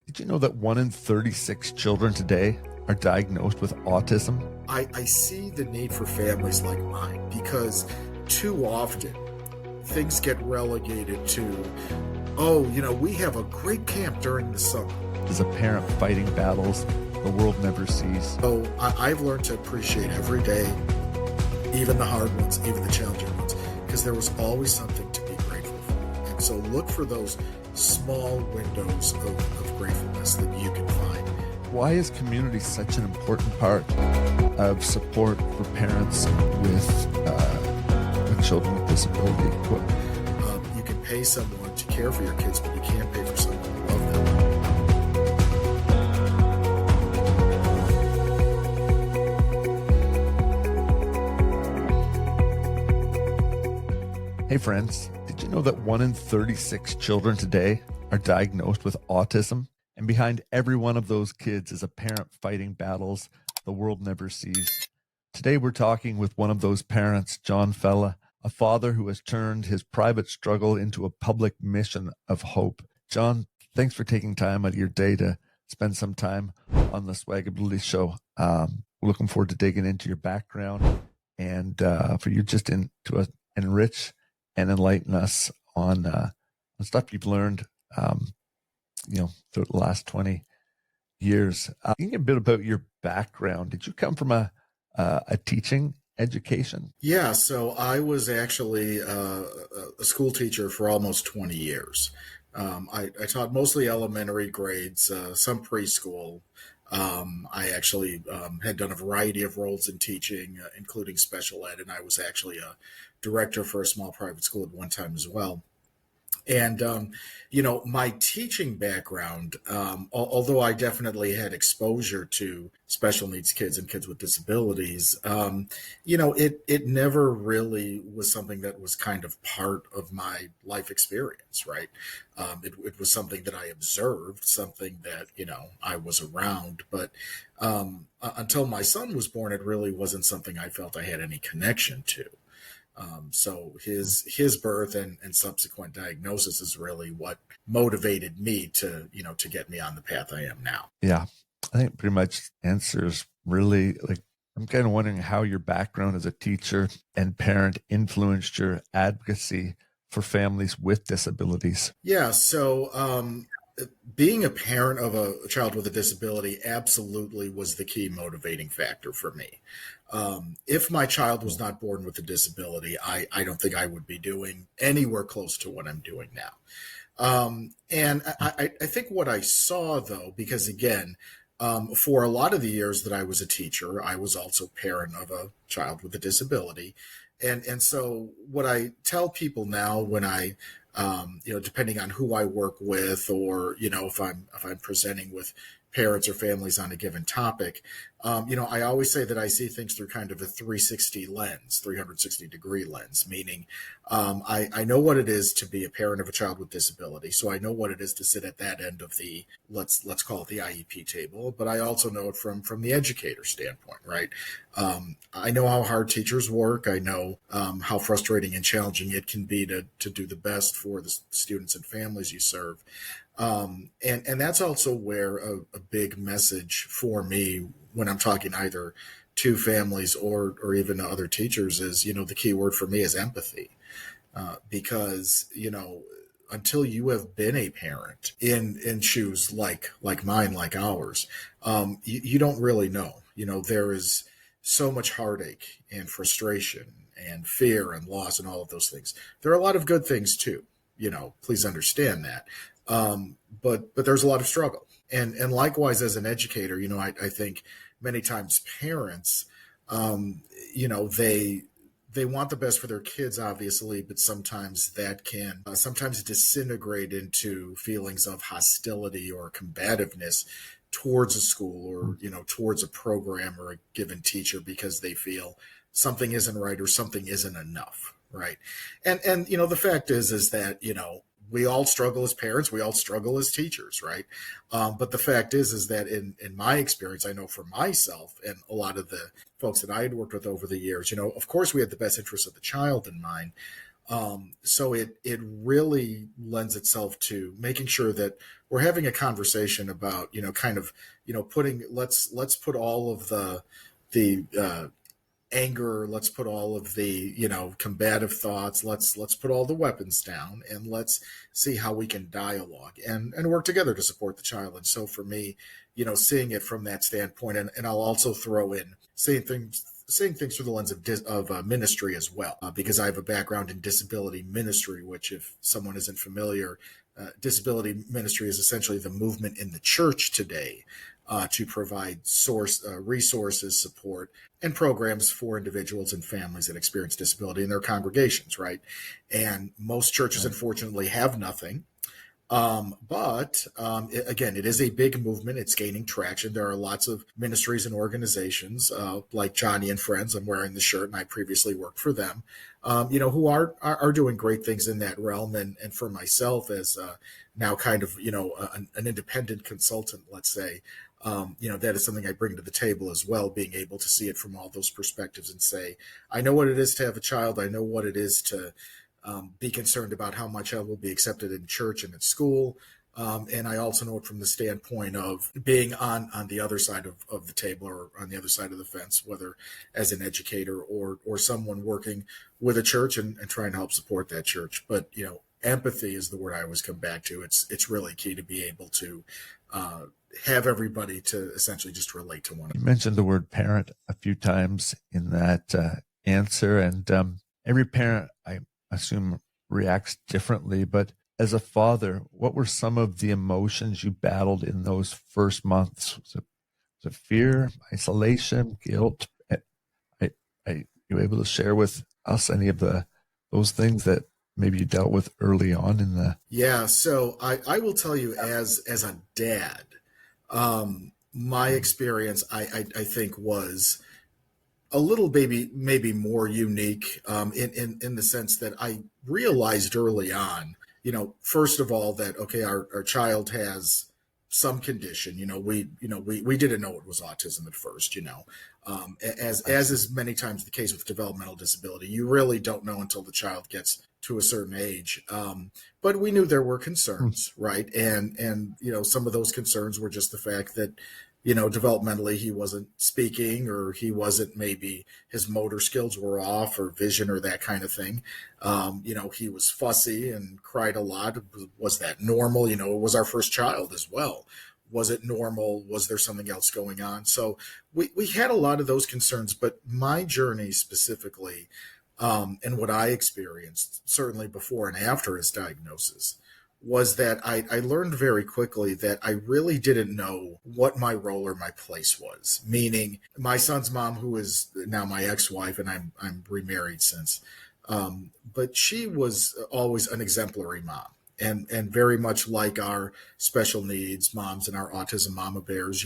Did you know that 1 in 36 children today are diagnosed with autism? I see the need for families like mine because too often things get relegated to, we have a great camp during the summer. As a parent fighting battles the world never sees. So I've learned to appreciate every day, even the hard ones, even the challenging ones, because there was always something to be grateful for. And so look for those small windows of gratefulness that you can find. Why is community such an important part of support for parents with children with disability? You can pay someone to care for your kids, but you can't pay for someone to love them. Hey friends, did you know that 1 in 36 children today are diagnosed with autism? And behind every one of those kids is a parent fighting battles the world never sees. Today we're talking with one of those parents, John Fela, a father who has turned his private struggle into a public mission of hope. John, thanks for taking time out of your day to spend some time on the SwagAbility Show. We're looking forward to digging into your background and for you just to enrich and enlighten us on stuff you've learned through the last 20 years. Can you a bit about your background? Did you come from a teaching education? Yeah, so I was actually a school teacher for almost 20 years. I taught mostly elementary grades, some preschool. I actually had done a variety of roles in teaching, including special ed, and I was actually a director for a small private school at one time as well. And, my teaching background, although I definitely had exposure to special needs kids and kids with disabilities, it never really was something that was kind of part of my life experience, right? It was something that I observed, something that, I was around. But until my son was born, it really wasn't something I felt I had any connection to. So his birth and subsequent diagnosis is really what motivated me to get me on the path I am now. Yeah, I think pretty much answers really I'm kind of wondering how your background as a teacher and parent influenced your advocacy for families with disabilities. Yeah, so being a parent of a child with a disability absolutely was the key motivating factor for me. If my child was not born with a disability, I don't think I would be doing anywhere close to what I'm doing now. And I think what I saw, though, because again, for a lot of the years that I was a teacher, I was also parent of a child with a disability. And so what I tell people now when I depending on who I work with, or if I'm presenting with parents or families on a given topic, I always say that I see things through kind of a 360 degree lens, meaning I know what it is to be a parent of a child with disability. So I know what it is to sit at that end of the, let's call it the IEP table, but I also know it from the educator standpoint, right? I know how hard teachers work. I know how frustrating and challenging it can be to do the best for the students and families you serve. And that's also where a big message for me when I'm talking either to families or even to other teachers is, the key word for me is empathy. Because, until you have been a parent in shoes like mine, like ours, you don't really know. There is so much heartache and frustration and fear and loss and all of those things. There are a lot of good things too. Please understand that. But there's a lot of struggle. And likewise, as an educator, I think many times parents, they want the best for their kids, obviously, but sometimes that can sometimes disintegrate into feelings of hostility or combativeness towards a school or, towards a program or a given teacher because they feel something isn't right or something isn't enough. Right. And the fact is that, we all struggle as parents. We all struggle as teachers, right? But the fact is that in my experience, I know for myself and a lot of the folks that I had worked with over the years, of course we had the best interest of the child in mind. So it really lends itself to making sure that we're having a conversation about, kind of, putting, let's put all of the anger, let's put all of the, combative thoughts, let's put all the weapons down, and let's see how we can dialogue and work together to support the child. And so for me, seeing it from that standpoint, and I'll also throw in seeing things through the lens of ministry as well, because I have a background in disability ministry, which, if someone isn't familiar, disability ministry is essentially the movement in the church today to provide resources, support, and programs for individuals and families that experience disability in their congregations, right? And most churches, unfortunately, have nothing. Again, it is a big movement. It's gaining traction. There are lots of ministries and organizations like Johnny and Friends. I'm wearing the shirt, and I previously worked for them. Who are doing great things in that realm. And for myself, as now kind of an independent consultant, let's say, that is something I bring to the table as well, being able to see it from all those perspectives and say, I know what it is to have a child. I know what it is to be concerned about how my child will be accepted in church and at school. And I also know it from the standpoint of being on the other side of the table, or on the other side of the fence, whether as an educator or someone working with a church and trying to help support that church. But, empathy is the word I always come back to. It's really key to be able to have everybody to essentially just relate to one another. You mentioned the word parent a few times in that answer, and every parent, I assume, reacts differently. But as a father, what were some of the emotions you battled in those first months? Was it fear, isolation, guilt? You able to share with us any of those things that maybe you dealt with early on in the? Yeah, so I will tell you, as a dad, my experience, I think, was a little maybe more unique in the sense that I realized early on, first of all, that, okay, our child has some condition. We didn't know it was autism at first. As is many times the case with developmental disability, you really don't know until the child gets to a certain age. But we knew there were concerns, right? And some of those concerns were just the fact that, developmentally he wasn't speaking, or he wasn't, maybe his motor skills were off, or vision, or that kind of thing. He was fussy and cried a lot. Was that normal? It was our first child as well. Was it normal? Was there something else going on? So we had a lot of those concerns, but my journey specifically, and what I experienced, certainly before and after his diagnosis, was that I learned very quickly that I really didn't know what my role or my place was. Meaning, my son's mom, who is now my ex-wife, and I'm remarried since, but she was always an exemplary mom. And very much like our special needs moms and our autism mama bears,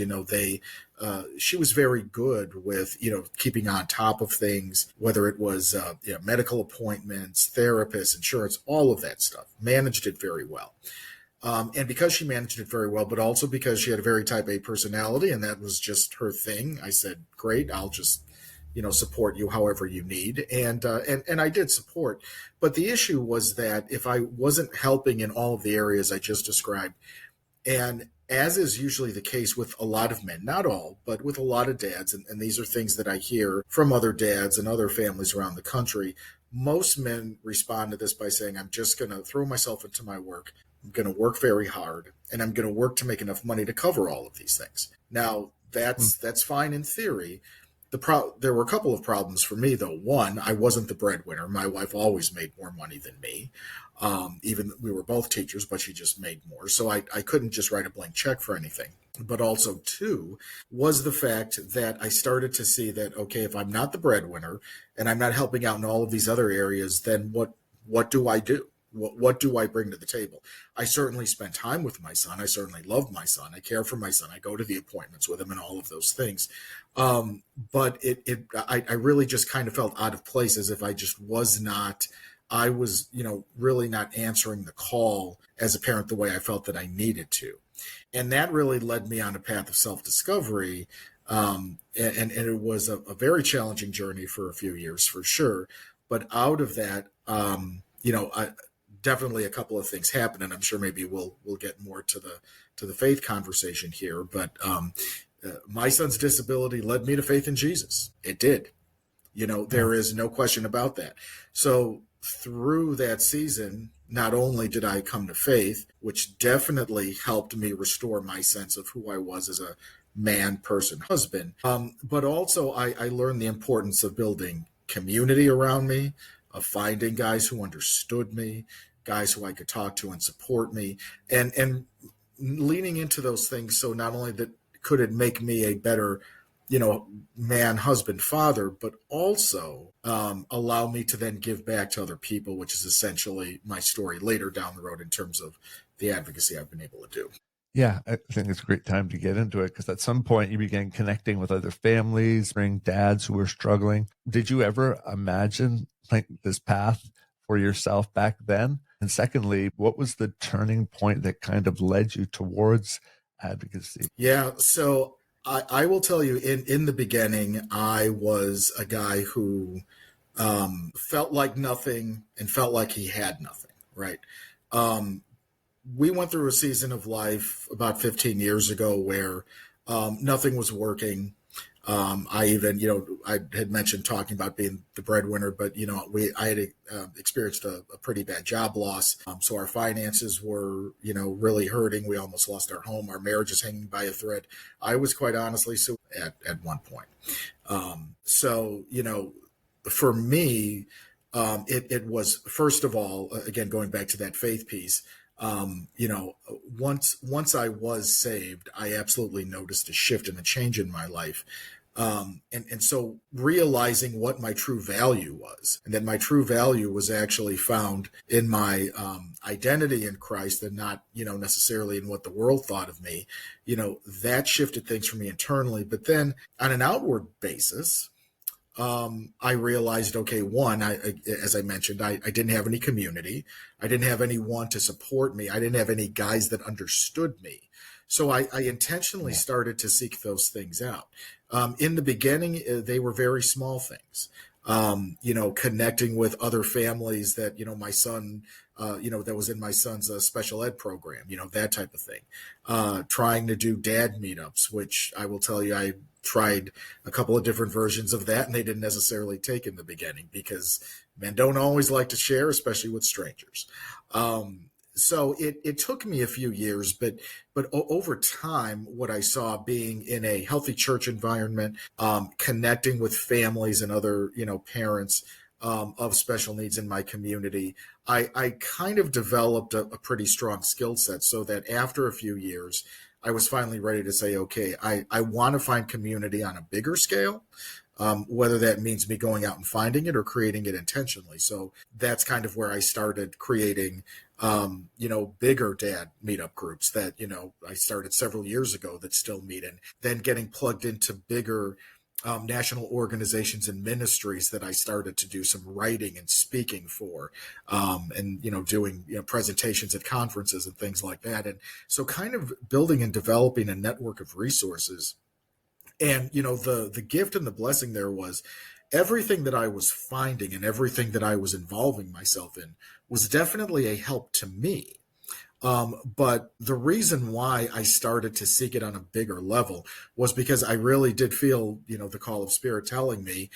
she was very good with, keeping on top of things, whether it was medical appointments, therapists, insurance, all of that stuff. Managed it very well. And because she managed it very well, but also because she had a very type A personality, and that was just her thing, I said, great, I'll just support you however you need. And I did support. But the issue was that if I wasn't helping in all of the areas I just described, and as is usually the case with a lot of men, not all, but with a lot of dads, and these are things that I hear from other dads and other families around the country, most men respond to this by saying, I'm just going to throw myself into my work. I'm going to work very hard, and I'm going to work to make enough money to cover all of these things. Now, that's fine in theory. There were a couple of problems for me, though. One, I wasn't the breadwinner. My wife always made more money than me. Even we were both teachers, but she just made more. So I couldn't just write a blank check for anything. But also, two, was the fact that I started to see that, okay, if I'm not the breadwinner and I'm not helping out in all of these other areas, then what do I do? What do I bring to the table? I certainly spend time with my son. I certainly love my son. I care for my son. I go to the appointments with him and all of those things. But I really just kind of felt out of place, as if I just was not, I was, really not answering the call as a parent the way I felt that I needed to. And that really led me on a path of self-discovery. And it was a very challenging journey for a few years, for sure. But out of that, definitely a couple of things happen, and I'm sure maybe we'll get more to the faith conversation here. But my son's disability led me to faith in Jesus. It did. Yeah. There is no question about that. So through that season, not only did I come to faith, which definitely helped me restore my sense of who I was as a man, person, husband, but also I learned the importance of building community around me, of finding guys who understood me, guys who I could talk to and support me, and leaning into those things. So not only that could it make me a better man, husband, father, but also allow me to then give back to other people, which is essentially my story later down the road in terms of the advocacy I've been able to do. Yeah, I think it's a great time to get into it because at some point you began connecting with other families, bring dads who were struggling. Did you ever imagine like this path for yourself back then? And secondly, what was the turning point that kind of led you towards advocacy? Yeah, so I will tell you, in the beginning, I was a guy who felt like nothing and felt like he had nothing, right? Um, we went through a season of life about 15 years ago where nothing was working. I even, I had mentioned talking about being the breadwinner, but I had experienced a pretty bad job loss, so our finances were, really hurting. We almost lost our home. Our marriage is hanging by a thread. I was quite honestly so at one point. So for me, it was first of all, again going back to that faith piece. Once I was saved, I absolutely noticed a shift and a change in my life. And so realizing what my true value was, and that my true value was actually found in my identity in Christ and not, necessarily in what the world thought of me, that shifted things for me internally. But then on an outward basis, I realized, okay, one, as I mentioned, I didn't have any community. I didn't have anyone to support me. I didn't have any guys that understood me. So I intentionally started to seek those things out. In the beginning, they were very small things. Connecting with other families that, my son, that was in my son's special ed program, that type of thing. Trying to do dad meetups, which I will tell you, I tried a couple of different versions of that, and they didn't necessarily take in the beginning because men don't always like to share, especially with strangers. So it took me a few years, but over time, what I saw being in a healthy church environment, connecting with families and other parents of special needs in my community, I kind of developed a pretty strong skill set, so that after a few years, I was finally ready to say, okay, I want to find community on a bigger scale. Whether that means me going out and finding it or creating it intentionally. So that's kind of where I started creating, bigger dad meetup groups that, I started several years ago that still meet, and then getting plugged into bigger national organizations and ministries that I started to do some writing and speaking for, and doing presentations at conferences and things like that. And so kind of building and developing a network of resources. And the gift and the blessing there was everything that I was finding and everything that I was involving myself in was definitely a help to me. But the reason why I started to seek it on a bigger level was because I really did feel, the call of spirit telling me,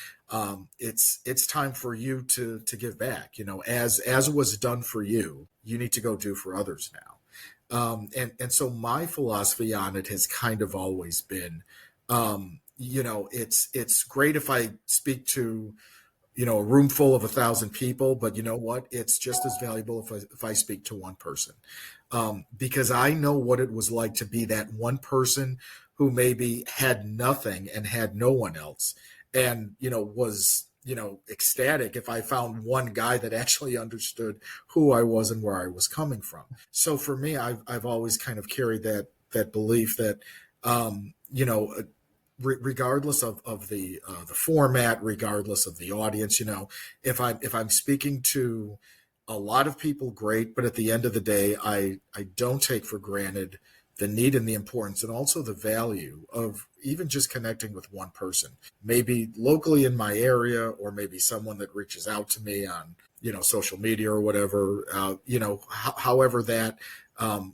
it's time for you to give back, as was done for you, you need to go do for others now. And so my philosophy on it has kind of always been, it's great if I speak to, a room full of 1,000 people, but you know what? It's just as valuable if I speak to one person, because I know what it was like to be that one person who maybe had nothing and had no one else, and was ecstatic if I found one guy that actually understood who I was and where I was coming from. So for me, I've always kind of carried that belief that regardless of the format, regardless of the audience, if I'm speaking to a lot of people, great. But at the end of the day, I don't take for granted the need and the importance and also the value of even just connecting with one person, maybe locally in my area, or maybe someone that reaches out to me on, social media or whatever, however that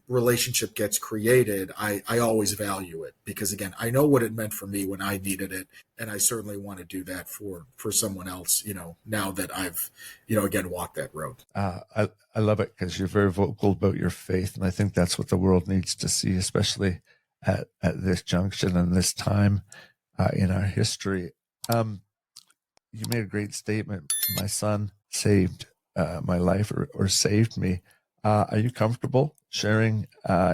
relationship gets created, I always value it because, again, I know what it meant for me when I needed it. And I certainly want to do that for someone else, now that I've, again, walked that road. I love it because you're very vocal about your faith. And I think that's what the world needs to see, especially at this junction and this time in our history. You made a great statement. My son saved my life or saved me. Are you comfortable sharing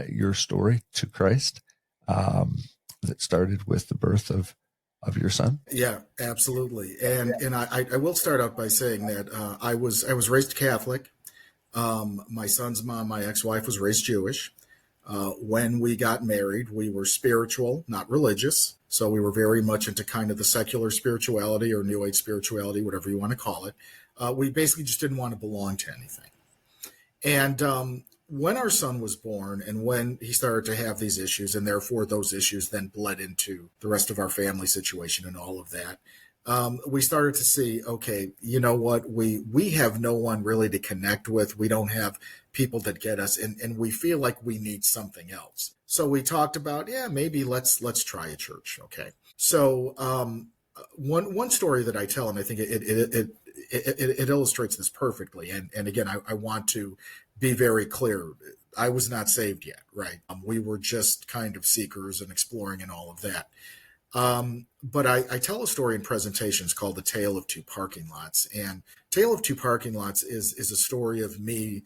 your story to Christ that started with the birth of your son? Yeah, absolutely. And I will start out by saying that I was raised Catholic. My son's mom, my ex-wife, was raised Jewish. When we got married, we were spiritual, not religious. So we were very much into kind of the secular spirituality or New Age spirituality, whatever you want to call it. We basically just didn't want to belong to anything. And when our son was born and when he started to have these issues, and therefore those issues then bled into the rest of our family situation and all of that, we started to see, okay, you know what, we have no one really to connect with. We don't have people that get us, and we feel like we need something else. So we talked about, maybe let's try a church. Okay. So one story that I tell, and I think it illustrates this perfectly. And again, I want to be very clear. I was not saved yet, right? We were just kind of seekers and exploring and all of that. But I tell a story in presentations called The Tale of Two Parking Lots. And Tale of Two Parking Lots is a story of me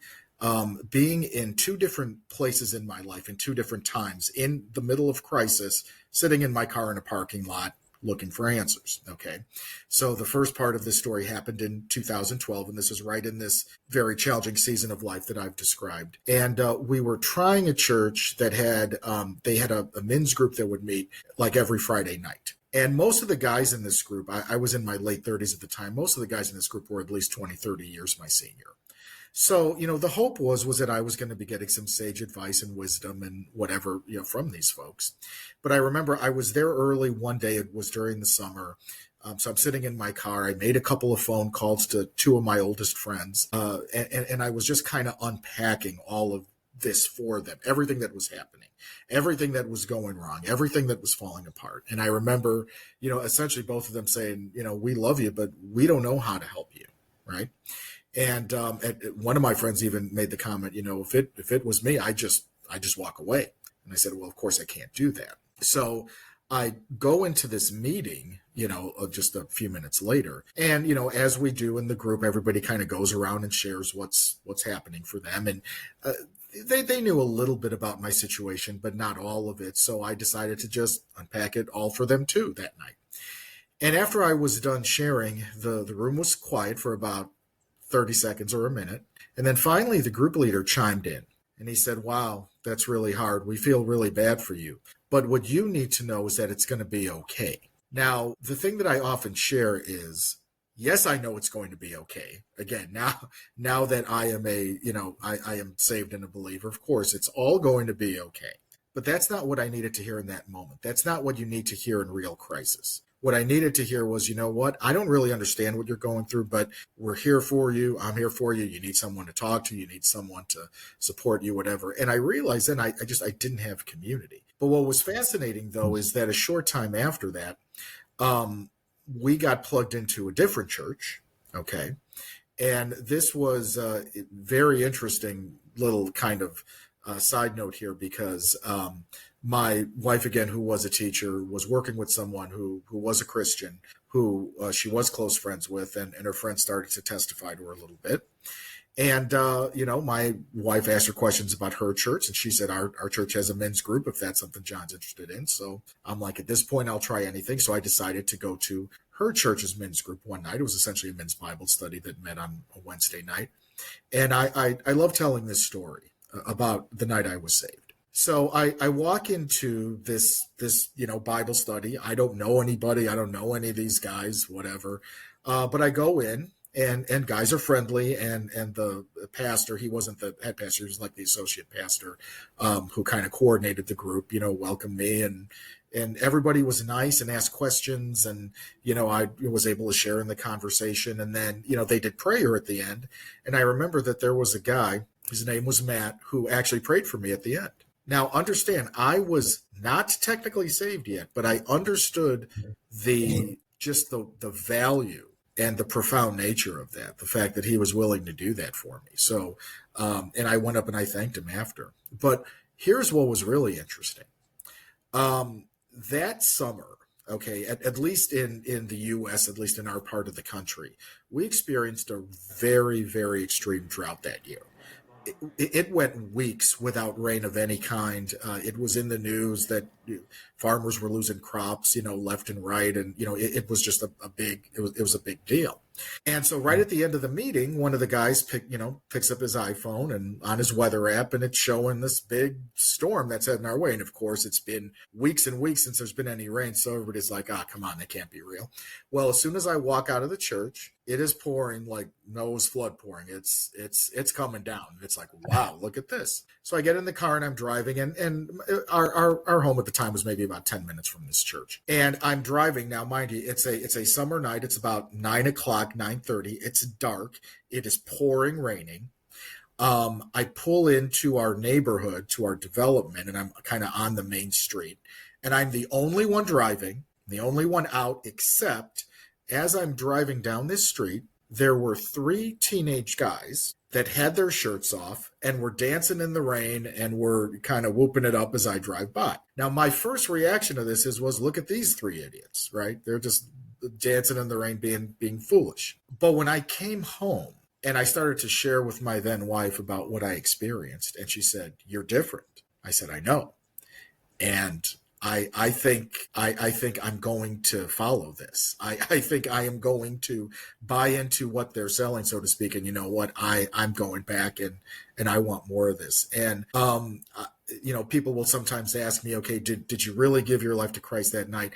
being in two different places in my life, in two different times, in the middle of crisis, sitting in my car in a parking lot, looking for answers. Okay. So the first part of this story happened in 2012, and this is right in this very challenging season of life that I've described. And we were trying a church that had, they had a men's group that would meet like every Friday night. And most of the guys in this group, I was in my late 30s at the time, most of the guys in this group were at least 20, 30 years my senior. So, the hope was that I was going to be getting some sage advice and wisdom and whatever, from these folks. But I remember I was there early one day. It was during the summer. So I'm sitting in my car. I made a couple of phone calls to two of my oldest friends. And I was just kind of unpacking all of this for them, everything that was happening, everything that was going wrong, everything that was falling apart. And I remember, essentially both of them saying, we love you, but we don't know how to help you. Right. And one of my friends even made the comment, if it was me, I just walk away. And I said, well, of course I can't do that. So I go into this meeting, just a few minutes later. And, as we do in the group, everybody kind of goes around and shares what's happening for them. And they knew a little bit about my situation, but not all of it. So I decided to just unpack it all for them too that night. And after I was done sharing, the room was quiet for about 30 seconds or a minute. And then finally, the group leader chimed in and he said, wow, that's really hard. We feel really bad for you. But what you need to know is that it's going to be okay. Now, the thing that I often share is, yes, I know it's going to be okay. Again, now that I am I am saved and a believer, of course, it's all going to be okay. But that's not what I needed to hear in that moment. That's not what you need to hear in real crisis. What I needed to hear was, I don't really understand what you're going through, but we're here for you. I'm here for you. You need someone to talk to. You need someone to support you, whatever. And I realized then I didn't have community. But what was fascinating, though, is that a short time after that, we got plugged into a different church. Okay. And this was a very interesting little kind of side note here because my wife, again, who was a teacher, was working with someone who was a Christian, who she was close friends with, and her friends started to testify to her a little bit. And, my wife asked her questions about her church, and she said, our church has a men's group if that's something John's interested in. So I'm like, at this point, I'll try anything. So I decided to go to her church's men's group one night. It was essentially a men's Bible study that met on a Wednesday night. And I love telling this story about the night I was saved. So I walk into this Bible study. I don't know anybody. I don't know any of these guys, whatever. But I go in and guys are friendly, and the pastor, he wasn't the head pastor, he was like the associate pastor, who kind of coordinated the group, welcomed me, and everybody was nice and asked questions, and I was able to share in the conversation, and then they did prayer at the end, and I remember that there was a guy, his name was Matt, who actually prayed for me at the end. Now, understand, I was not technically saved yet, but I understood the value and the profound nature of that, the fact that he was willing to do that for me. So, and I went up and I thanked him after. But here's what was really interesting. That summer, okay, at least in the U.S., at least in our part of the country, we experienced a very, very extreme drought that year. It went weeks without rain of any kind. It was in the news that farmers were losing crops, left and right, and it was just a big deal. And so right at the end of the meeting, one of the guys picks up his iPhone and on his weather app, and it's showing this big storm that's heading our way. And of course, it's been weeks and weeks since there's been any rain, so everybody's like, come on, that can't be real. Well, as soon as I walk out of the church, it is pouring like Noah's flood pouring. It's coming down. It's like, wow, look at this. So I get in the car and I'm driving, and our home at the time was maybe about 10 minutes from this church. And I'm driving now, mind you, it's a summer night. It's about 9:30. It's dark. It is pouring, raining. I pull into our neighborhood, to our development, and I'm kind of on the main street. And I'm the only one driving, the only one out, except as I'm driving down this street, there were 3 teenage guys that had their shirts off and were dancing in the rain and were kind of whooping it up as I drive by. Now, my first reaction to this was, look at these 3 idiots, right? They're just dancing in the rain, being foolish. But when I came home and I started to share with my then wife about what I experienced, and she said, "You're different." I said, "I know." And I think I'm going to follow this. I think I am going to buy into what they're selling, so to speak. And you know what? I'm going back and I want more of this. And people will sometimes ask me, okay, did you really give your life to Christ that night?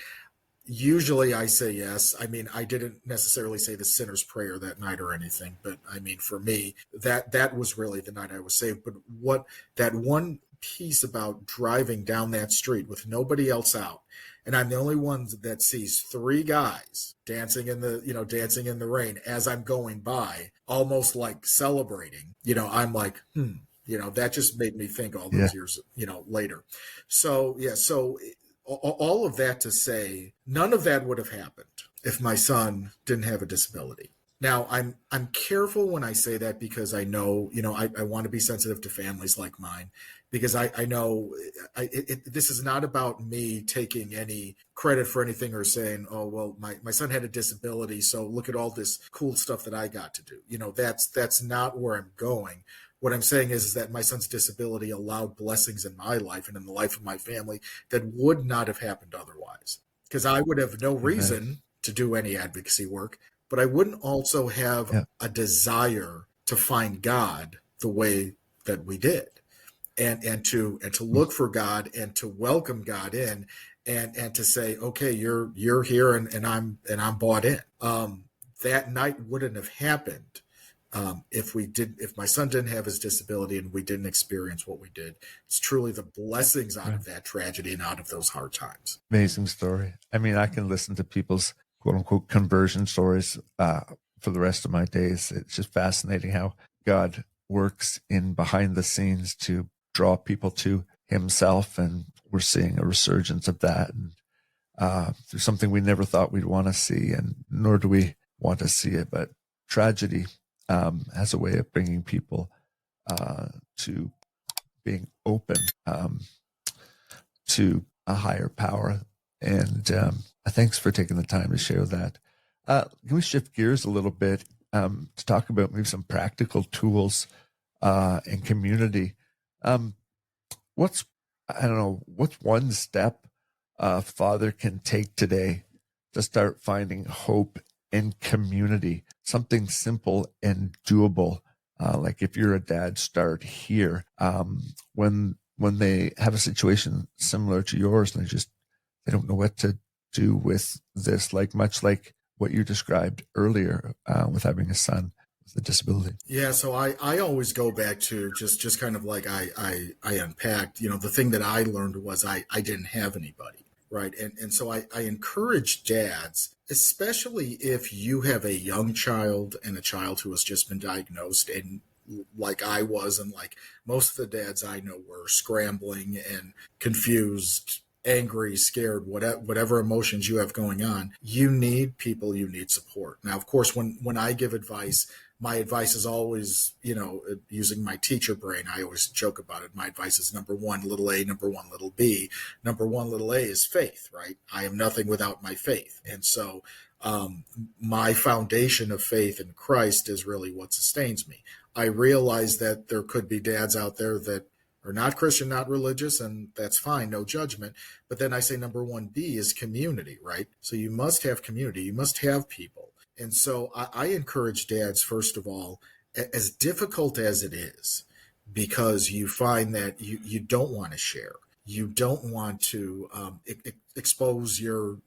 Usually I say yes. I mean, I didn't necessarily say the sinner's prayer that night or anything, but I mean, for me, that was really the night I was saved. But what that one piece about driving down that street with nobody else out, and I'm the only one that sees 3 guys dancing in the rain as I'm going by, almost like celebrating, I'm like, that just made me think all those years, later. So, all of that to say, none of that would have happened if my son didn't have a disability. Now, I'm careful when I say that, because I know, I want to be sensitive to families like mine, because I know this is not about me taking any credit for anything or saying, oh, well, my son had a disability, so look at all this cool stuff that I got to do. That's not where I'm going. What I'm saying is that my son's disability allowed blessings in my life and in the life of my family that would not have happened otherwise, because I would have no reason to do any advocacy work, but I wouldn't also have a desire to find God the way that we did, and to look for God and to welcome God in, and to say, okay, you're here and I'm bought in. That night wouldn't have happened if my son didn't have his disability and we didn't experience what we did. It's truly the blessings out of that tragedy and out of those hard times. Amazing story. I mean, I can listen to people's quote unquote conversion stories for the rest of my days. It's just fascinating how God works in behind the scenes to draw people to himself. And we're seeing a resurgence of that. And there's something we never thought we'd want to see, and nor do we want to see it. But tragedy has a way of bringing people to being open to a higher power. And thanks for taking the time to share that. Can we shift gears a little bit to talk about maybe some practical tools and community? What's one step a father can take today to start finding hope in community? Something simple and doable. Like if you're a dad, start here. When they have a situation similar to yours and they don't know what to do with this, much like what you described earlier with having a son with a disability? Yeah, so I always go back to just kind of like I unpacked, the thing that I learned was I didn't have anybody, right? And so I encourage dads, especially if you have a young child and a child who has just been diagnosed, and like I was, and like most of the dads I know were scrambling and confused, angry, scared, whatever emotions you have going on. You need people, you need support. Now, of course, when I give advice, my advice is always, using my teacher brain. I always joke about it. My advice is number one, little a, number one, little b. Number one, little a is faith, right? I am nothing without my faith. And so my foundation of faith in Christ is really what sustains me. I realize that there could be dads out there that are not Christian, not religious, and that's fine, no judgment. But then I say number one, B is community, right? So you must have community, you must have people. And so I encourage dads, first of all, as difficult as it is, because you find that you don't want to share. You don't want to expose your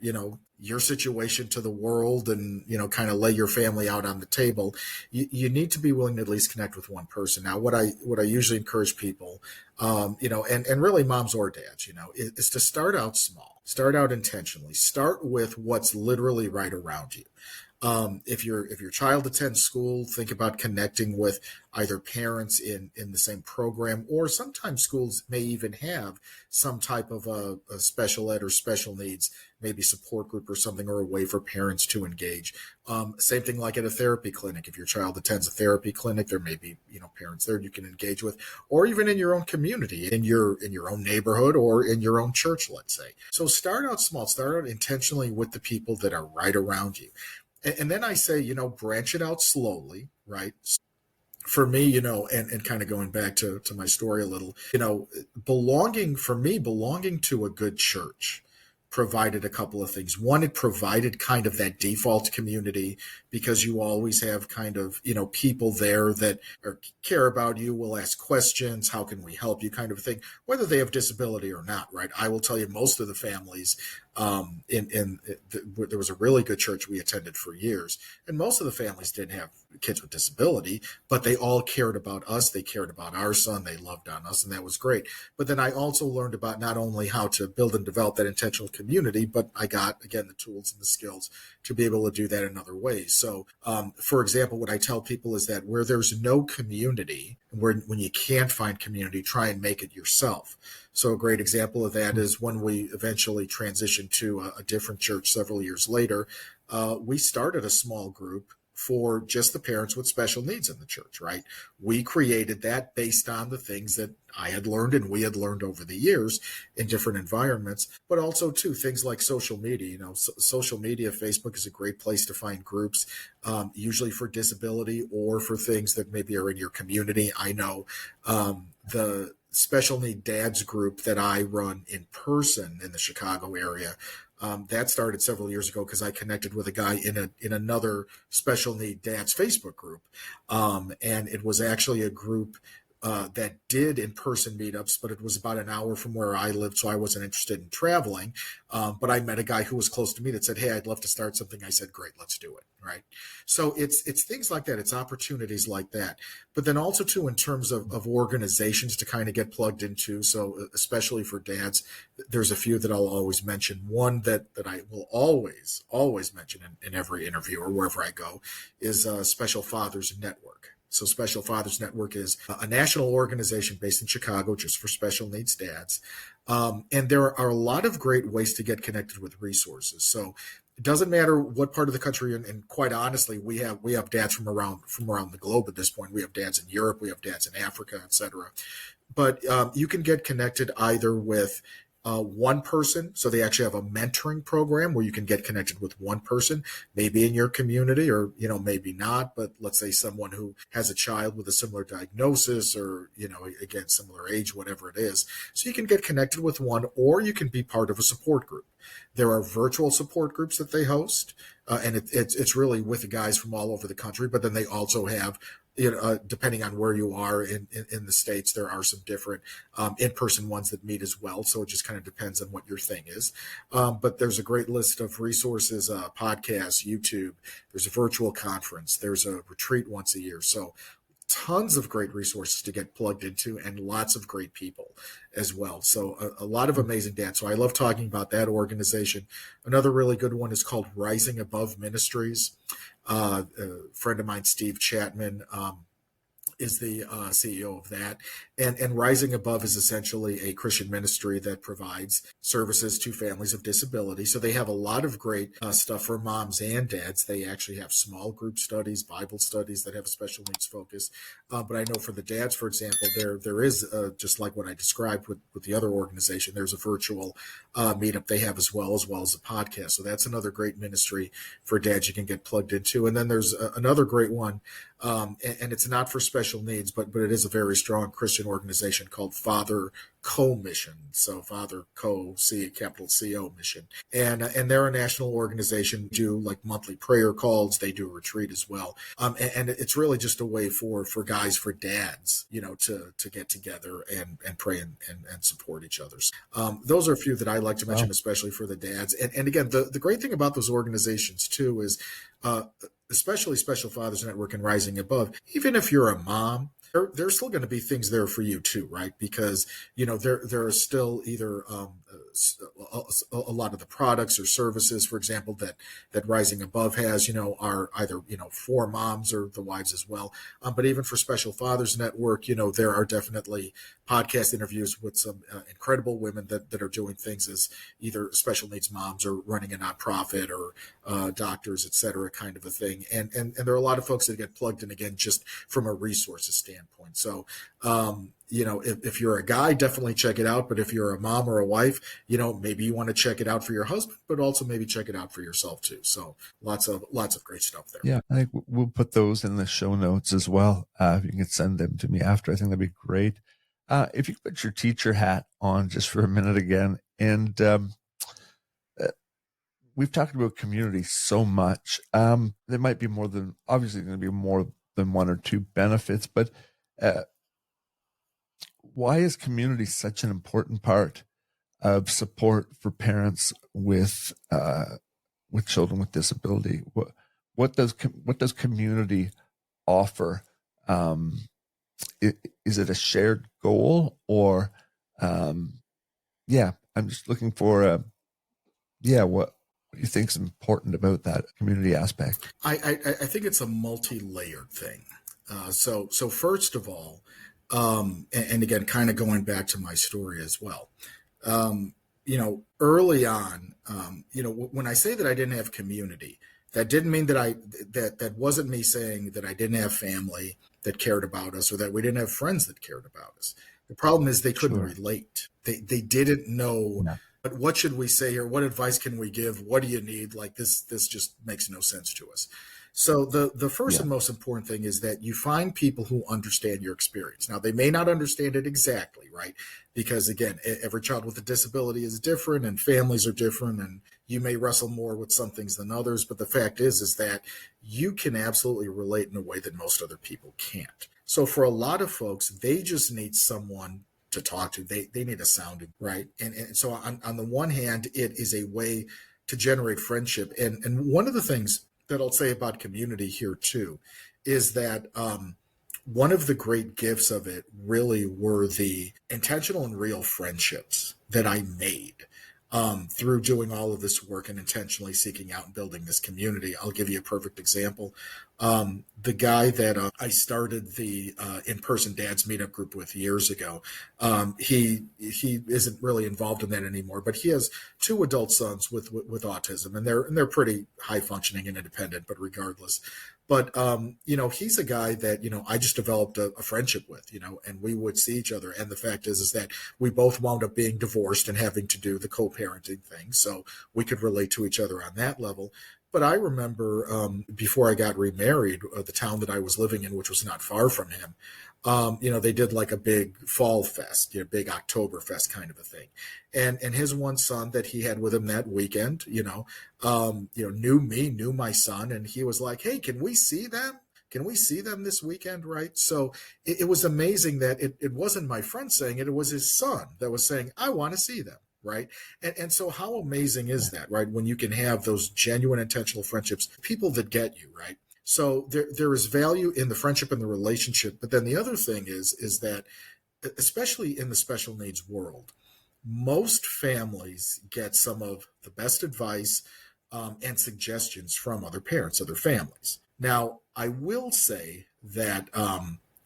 situation to the world and, kind of lay your family out on the table. You need to be willing to at least connect with one person. Now, what I usually encourage people, and really moms or dads, is to start out small, start out intentionally, start with what's literally right around you. If your child attends school, think about connecting with either parents in the same program, or sometimes schools may even have some type of a special ed or special needs, maybe support group or something, or a way for parents to engage. Same thing like at a therapy clinic. If your child attends a therapy clinic, there may be parents there you can engage with, or even in your own community, in your own neighborhood, or in your own church, let's say. So start out small, start out intentionally with the people that are right around you. And then I say, branch it out slowly, right? For me, and kind of going back to my story a little, belonging to a good church provided a couple of things. One, it provided kind of that default community, because you always have kind of, people there that care about you, will ask questions, how can we help you, kind of thing, whether they have disability or not, right? I will tell you, most of the families, there was a really good church we attended for years, and most of the families didn't have kids with disability, but they all cared about us. They cared about our son. They loved on us, and that was great. But then I also learned about not only how to build and develop that intentional community, but I got, again, the tools and the skills to be able to do that in other ways. So, for example, what I tell people is that where there's no community, when you can't find community, try and make it yourself. So a great example of that is when we eventually transitioned to a different church several years later, we started a small group for just the parents with special needs in the church, right? We created that based on the things that I had learned and we had learned over the years in different environments, but also too, things like social media. Social media, Facebook is a great place to find groups, usually for disability or for things that maybe are in your community. I know the special need dads group that I run in person in the Chicago area, that started several years ago because I connected with a guy in another special need dads Facebook group. And it was actually a group that did in-person meetups, but it was about an hour from where I lived, so I wasn't interested in traveling. But I met a guy who was close to me that said, "Hey, I'd love to start something." I said, "Great, let's do it." Right. So it's things like that. It's opportunities like that. But then also too, in terms of organizations to kind of get plugged into. So especially for dads, there's a few that I'll always mention. One that I will always mention in every interview or wherever I go is Special Fathers Network. So Special Fathers Network is a national organization based in Chicago just for special needs dads. And there are a lot of great ways to get connected with resources. So it doesn't matter what part of the country, and quite honestly, we have dads from around the globe at this point. We have dads in Europe, we have dads in Africa, etc. But you can get connected either with one person. So they actually have a mentoring program where you can get connected with one person, maybe in your community or, maybe not. But let's say someone who has a child with a similar diagnosis or, again, similar age, whatever it is. So you can get connected with one, or you can be part of a support group. There are virtual support groups that they host, and it's really with the guys from all over the country. But then they also have depending on where you are in the States, there are some different in-person ones that meet as well. So it just kind of depends on what your thing is. But there's a great list of resources, podcasts, YouTube. There's a virtual conference. There's a retreat once a year. So tons of great resources to get plugged into and lots of great people as well. So a lot of amazing dads. So I love talking about that organization. Another really good one is called Rising Above Ministries. A friend of mine, Steve Chapman, is the CEO of that. And Rising Above is essentially a Christian ministry that provides services to families of disability. So they have a lot of great stuff for moms and dads. They actually have small group studies, Bible studies that have a special needs focus. But I know for the dads, for example, there is, just like what I described with the other organization, there's a virtual meetup they have as well as a podcast. So that's another great ministry for dads you can get plugged into. And then there's another great one, and it's not for special needs, but it is a very strong Christian organization called Father Co Mission. So Father Co, capital CO Mission, and they're a national organization. Do like monthly prayer calls. They do a retreat as well, and it's really just a way for guys, for dads, to get together and pray and support each other. Those are a few that I like to mention, especially for the dads. And again, the great thing about those organizations too is, especially Special Fathers Network and Rising Above, even if you're a mom, there's still going to be things there for you too, right? Because, there are still either a lot of the products or services, for example, that Rising Above has, are either, for moms or the wives as well. But even for Special Fathers Network, there are definitely podcast interviews with some incredible women that are doing things as either special needs moms or running a nonprofit or doctors, et cetera, kind of a thing. And there are a lot of folks that get plugged in, again, just from a resources standpoint. So, if you're a guy, definitely check it out. But if you're a mom or a wife, maybe you want to check it out for your husband, but also maybe check it out for yourself too. So lots of great stuff there. Yeah, I think we'll put those in the show notes as well. If you can send them to me after, I think that'd be great. If you could put your teacher hat on just for a minute again, and we've talked about community so much. There might be obviously going to be more than one or two benefits, but why is community such an important part of support for parents with children with disability? What does community offer? Is it a shared goal, or I'm just looking for what do you think is important about that community aspect? I think it's a multi-layered thing. So first of all, and again, kind of going back to my story as well, early on, when I say that I didn't have community, that didn't mean that wasn't me saying that I didn't have family that cared about us or that we didn't have friends that cared about us. The problem is they couldn't relate. They didn't know. Yeah. But what should we say here? What advice can we give? What do you need? Like this just makes no sense to us. So the first and most important thing is that you find people who understand your experience. Now, they may not understand it exactly, right? Because again, every child with a disability is different and families are different, and you may wrestle more with some things than others. But the fact is that you can absolutely relate in a way that most other people can't. So for a lot of folks, they just need someone to talk to. They need a sounding, right? And so on the one hand, it is a way to generate friendship. And one of the things that I'll say about community here too is that one of the great gifts of it really were the intentional and real friendships that I made through doing all of this work and intentionally seeking out and building this community. I'll give you a perfect example. The guy that I started the in-person dads meetup group with years ago, he isn't really involved in that anymore, but he has two adult sons with autism, and they're pretty high functioning and independent, but regardless. But, he's a guy that, I just developed a friendship with, and we would see each other. And the fact is that we both wound up being divorced and having to do the co-parenting thing. So we could relate to each other on that level. But I remember before I got remarried, the town that I was living in, which was not far from him, they did like a big fall fest, big Oktoberfest kind of a thing. And his one son that he had with him that weekend, knew me, knew my son. And he was like, hey, can we see them? can we see them this weekend? Right. So it was amazing that it wasn't my friend saying it was his son that was saying, I want to see them. Right. And so how amazing is that, right? When you can have those genuine intentional friendships, people that get you, right? So there is value in the friendship and the relationship. But then the other thing is that, especially in the special needs world, most families get some of the best advice and suggestions from other parents, other families. Now, I will say that,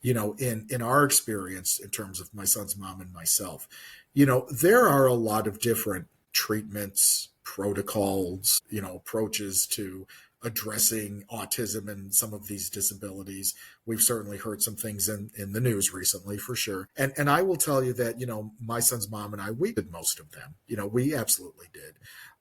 in our experience, in terms of my son's mom and myself, there are a lot of different treatments, protocols, approaches to addressing autism and some of these disabilities. We've certainly heard some things in the news recently, for sure. And I will tell you that, my son's mom and I, we did most of them. We absolutely did.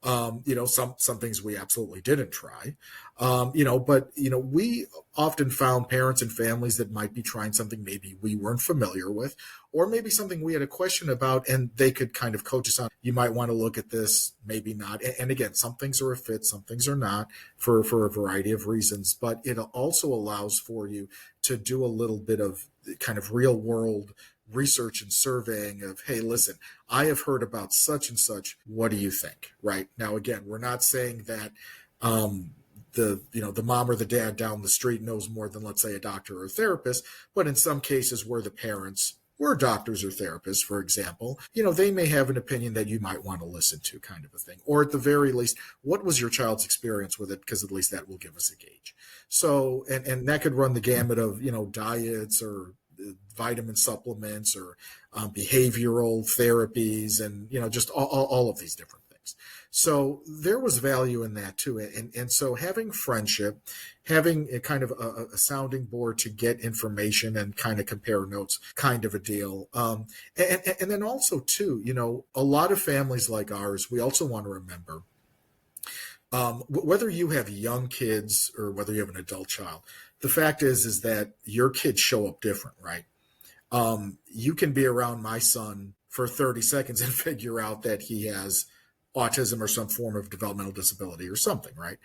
Some things we absolutely didn't try. But we often found parents and families that might be trying something maybe we weren't familiar with, or maybe something we had a question about, and they could kind of coach us on, you might want to look at this, maybe not. And again, some things are a fit, some things are not, for a variety of reasons, but it also allows for you to do a little bit of kind of real world research and surveying of, hey, listen, I have heard about such and such. What do you think? Right now, again, we're not saying that the mom or the dad down the street knows more than, let's say, a doctor or a therapist, but in some cases where the parents were doctors or therapists, for example, they may have an opinion that you might want to listen to, kind of a thing. Or at the very least, what was your child's experience with it? Because at least that will give us a gauge. So, and that could run the gamut of, diets or vitamin supplements or behavioral therapies and, just all of these different things. So there was value in that too. And so having friendship, having a kind of a sounding board to get information and kind of compare notes, kind of a deal. And then also too, a lot of families like ours, we also want to remember, whether you have young kids or whether you have an adult child, the fact is that your kids show up different, right? You can be around my son for 30 seconds and figure out that he has autism or some form of developmental disability or something, right?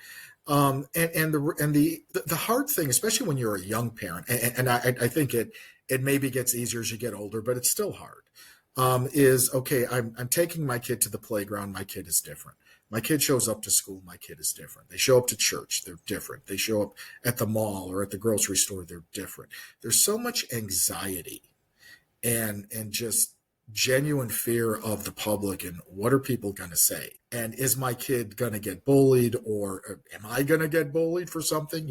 And the hard thing, especially when you're a young parent, and I think it maybe gets easier as you get older, but it's still hard. Is okay. I'm taking my kid to the playground. My kid is different. My kid shows up to school. My kid is different. They show up to church. They're different. They show up at the mall or at the grocery store. They're different. There's so much anxiety and just genuine fear of the public and what are people going to say? And is my kid going to get bullied, or am I going to get bullied for something?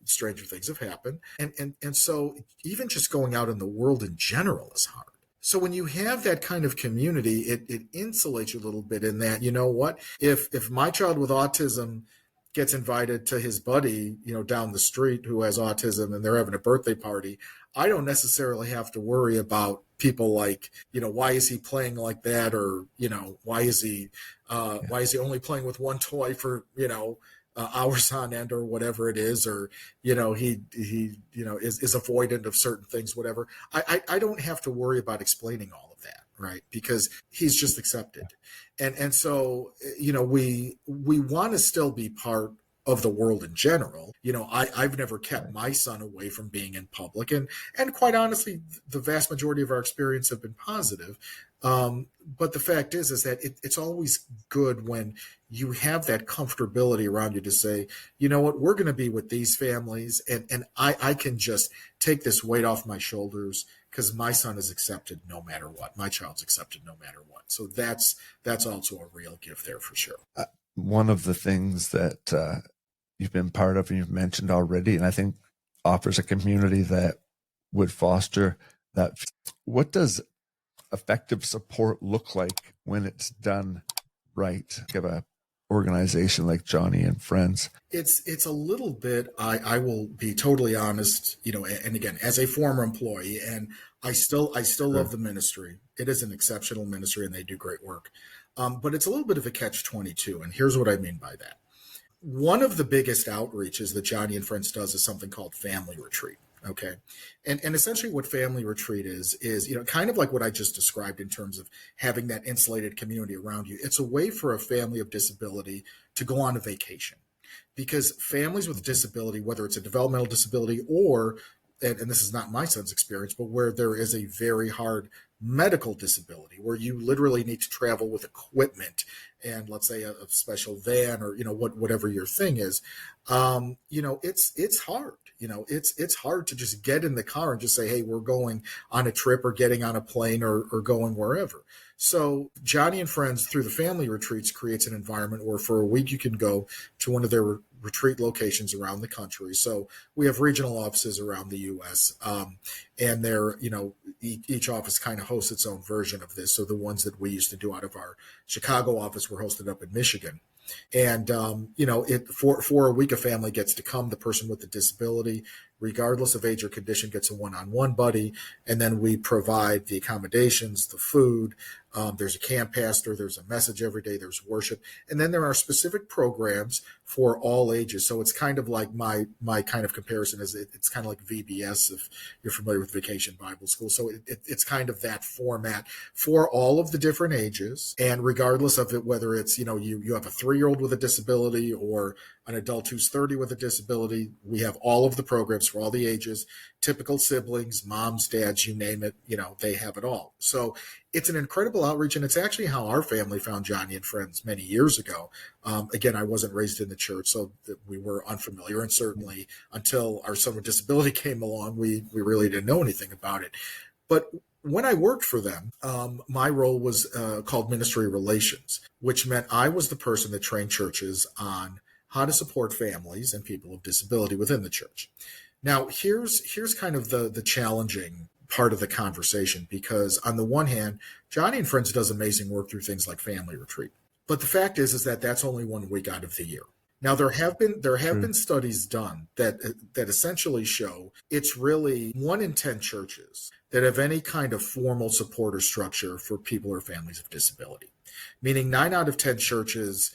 Stranger things have happened. And so even just going out in the world in general is hard. So when you have that kind of community, it insulates you a little bit in that, what, if my child with autism gets invited to his buddy, down the street who has autism and they're having a birthday party, I don't necessarily have to worry about people like, why is he playing like that? Or, why is he only playing with one toy for, hours on end or whatever it is, or, he is avoidant of certain things, whatever. I don't have to worry about explaining all of that, right? Because he's just accepted. And so, we want to still be part of the world in general. I've never kept my son away from being in public, and quite honestly, the vast majority of our experience have been positive. But the fact is that it's always good when you have that comfortability around you to say, what, we're going to be with these families, and I can just take this weight off my shoulders because my son is accepted no matter what. My child's accepted no matter what. So that's also a real gift there for sure. One of the things that you've been part of and you've mentioned already, and I think offers a community that would foster that. What does effective support look like when it's done right? Give a organization like Johnny and Friends. It's a little bit, I will be totally honest, and again, as a former employee, and I still love the ministry. It is an exceptional ministry and they do great work. But it's a little bit of a catch-22. And here's what I mean by that. One of the biggest outreaches that Johnny and Friends does is something called Family Retreat. Okay. And essentially what Family Retreat is, kind of like what I just described in terms of having that insulated community around you. It's a way for a family of disability to go on a vacation. because families with disability, whether it's a developmental disability or, and this is not my son's experience, but where there is a very hard medical disability where you literally need to travel with equipment and let's say a special van or, whatever your thing is, it's hard. It's hard to just get in the car and just say, hey, we're going on a trip or getting on a plane or going wherever. So Johnny and Friends through the family retreats creates an environment where for a week you can go to one of their retreat locations around the country. So we have regional offices around the U.S. And they're, each office kind of hosts its own version of this. So the ones that we used to do out of our Chicago office were hosted up in Michigan. And, for a week, a family gets to come. The person with the disability, regardless of age or condition, gets a one-on-one buddy. And then we provide the accommodations, the food. There's a camp pastor. There's a message every day. There's worship. And then there are specific programs for all ages. So it's kind of like my kind of comparison is it's kind of like VBS, if you're familiar with Vacation Bible School. So it's kind of that format for all of the different ages. And regardless of it, whether it's, you have a 3-year-old with a disability or an adult who's 30 with a disability, we have all of the programs for all the ages, typical siblings, moms, dads, you name it, they have it all. So it's an incredible outreach, and it's actually how our family found Johnny and Friends many years ago. Again, I wasn't raised in the church, so that we were unfamiliar, and certainly until our son with disability came along, we really didn't know anything about it. But when I worked for them, my role was called ministry relations, which meant I was the person that trained churches on how to support families and people with disability within the church. Now, here's kind of the challenging part of the conversation, because on the one hand, Johnny and Friends does amazing work through things like family retreat. But the fact is that that's only 1 week out of the year. Now, there have been studies done that essentially show it's really 1 in 10 churches that have any kind of formal support or structure for people or families of disability, meaning 9 out of 10 churches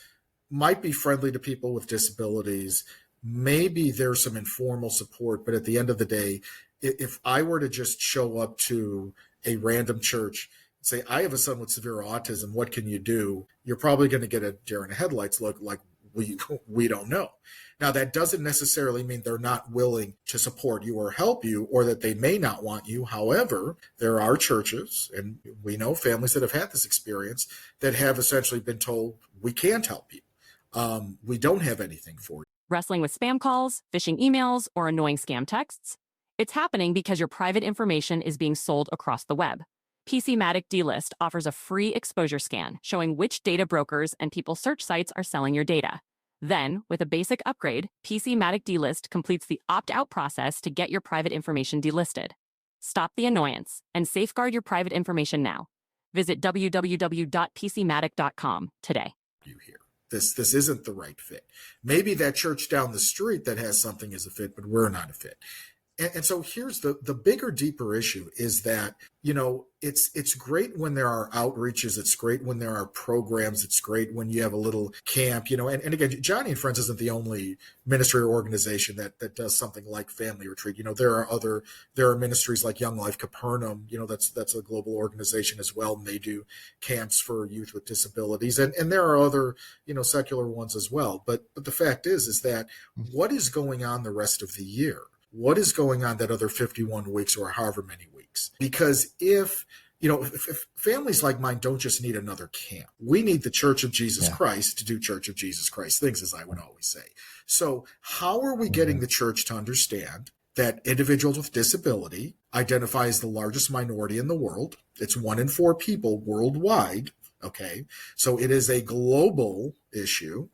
might be friendly to people with disabilities. Maybe there's some informal support, but at the end of the day, if I were to just show up to a random church and say, I have a son with severe autism, what can you do? You're probably going to get a deer in the headlights look like we don't know. Now, that doesn't necessarily mean they're not willing to support you or help you, or that they may not want you. However, there are churches, and we know families that have had this experience, that have essentially been told, we can't help you. We don't have anything for you. Wrestling with spam calls, phishing emails, or annoying scam texts? It's happening because your private information is being sold across the web. PCmatic DList offers a free exposure scan showing which data brokers and people search sites are selling your data. Then, with a basic upgrade, PCmatic DList completes the opt-out process to get your private information delisted. Stop the annoyance and safeguard your private information now. Visit www.pcmatic.com today. You hear. This isn't the right fit. Maybe that church down the street that has something is a fit, but we're not a fit. And so here's the bigger, deeper issue is that, it's great when there are outreaches. It's great when there are programs. It's great when you have a little camp, and again, Johnny and Friends isn't the only ministry or organization that does something like family retreat. There are ministries like Young Life Capernaum, that's a global organization as well. And they do camps for youth with disabilities. And there are other, secular ones as well. But the fact is that what is going on the rest of the year? What is going on that other 51 weeks or however many weeks? Because if families like mine don't just need another camp, we need the Church of Jesus Christ to do Church of Jesus Christ things, as I would always say. So how are we getting the church to understand that individuals with disability identify as the largest minority in the world? It's 1 in 4 people worldwide. Okay. So it is a global issue.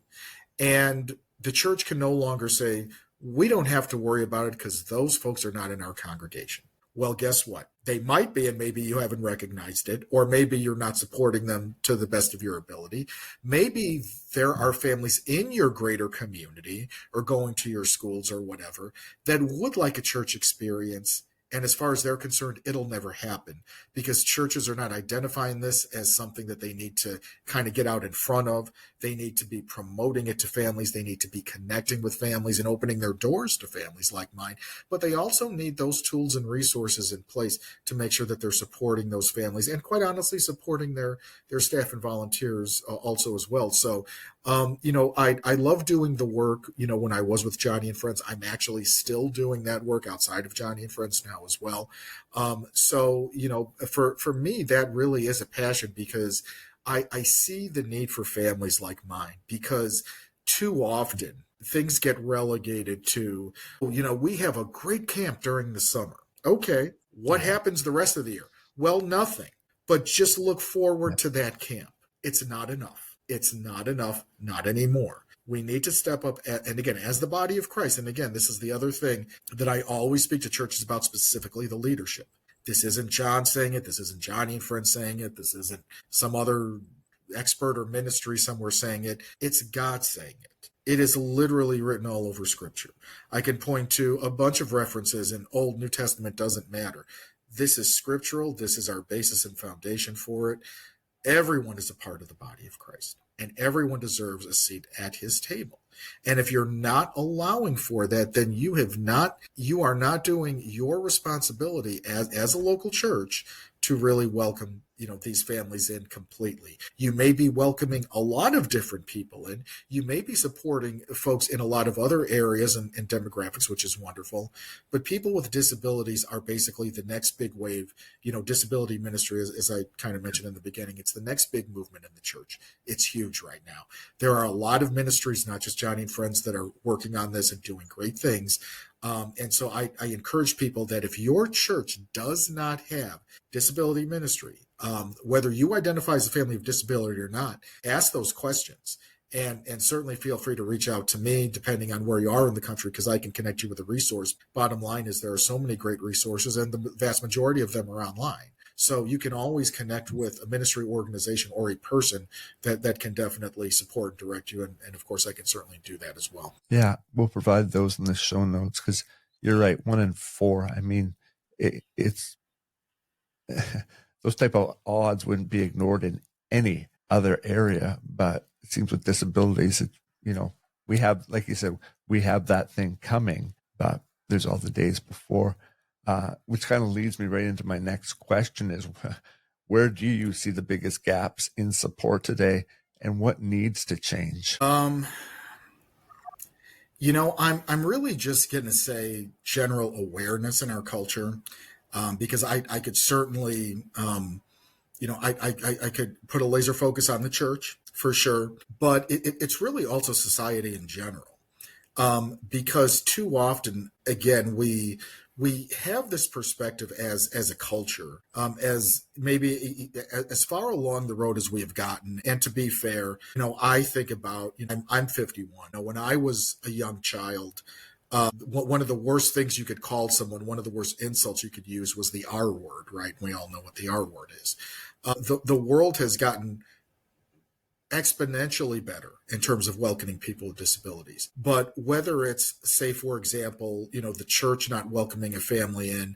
And the church can no longer say, we don't have to worry about it because those folks are not in our congregation. Well, guess what? They might be, and maybe you haven't recognized it, or maybe you're not supporting them to the best of your ability. Maybe there are families in your greater community or going to your schools or whatever that would like a church experience And as far as they're concerned, it'll never happen because churches are not identifying this as something that they need to kind of get out in front of. They need to be promoting it to families. They need to be connecting with families and opening their doors to families like mine. But they also need those tools and resources in place to make sure that they're supporting those families and, quite honestly, supporting their staff and volunteers also as well. So, I love doing the work, when I was with Johnny and Friends. I'm actually still doing that work outside of Johnny and Friends now as well. For me, that really is a passion because I see the need for families like mine, because too often things get relegated to, we have a great camp during the summer. Okay, what happens the rest of the year? Well, nothing, but just look forward to that camp. It's not enough. It's not enough, not anymore. We need to step up, and again, as the body of Christ, and again, this is the other thing that I always speak to churches about, specifically the leadership. This isn't John saying it. This isn't Johnny and Friends saying it. This isn't some other expert or ministry somewhere saying it. It's God saying it. It is literally written all over Scripture. I can point to a bunch of references in Old, New Testament, doesn't matter. This is scriptural. This is our basis and foundation for it. Everyone is a part of the body of Christ, and everyone deserves a seat at his table. And if you're not allowing for that, then you are not doing your responsibility as a local church to really welcome, these families in completely. You may be welcoming a lot of different people in. You may be supporting folks in a lot of other areas and demographics, which is wonderful. But people with disabilities are basically the next big wave. Disability ministry, as I kind of mentioned in the beginning, it's the next big movement in the church. It's huge right now. There are a lot of ministries, not just Johnny and Friends, that are working on this and doing great things. And so I encourage people that if your church does not have disability ministry, whether you identify as a family of disability or not, ask those questions. And certainly feel free to reach out to me, depending on where you are in the country, because I can connect you with a resource. Bottom line is there are so many great resources, and the vast majority of them are online. So you can always connect with a ministry organization or a person that can definitely support and direct you. And of course, I can certainly do that as well. Yeah, we'll provide those in the show notes because you're right. 1 in 4. I mean, it's those type of odds wouldn't be ignored in any other area, but it seems with disabilities, we have, like you said, we have that thing coming, but there's all the days before, which kind of leads me right into my next question is, where do you see the biggest gaps in support today and what needs to change? I'm really just going to say general awareness in our culture, because I could certainly, I could put a laser focus on the church for sure, but it's really also society in general, because too often, again, we have this perspective as a culture, as maybe as far along the road as we have gotten. And to be fair, I think about, I'm 51. When I was a young child, one of the worst things you could call someone, one of the worst insults you could use was the R word, right? We all know what the R word is. The world has gotten exponentially better in terms of welcoming people with disabilities. But whether it's, say, for example, the church not welcoming a family in,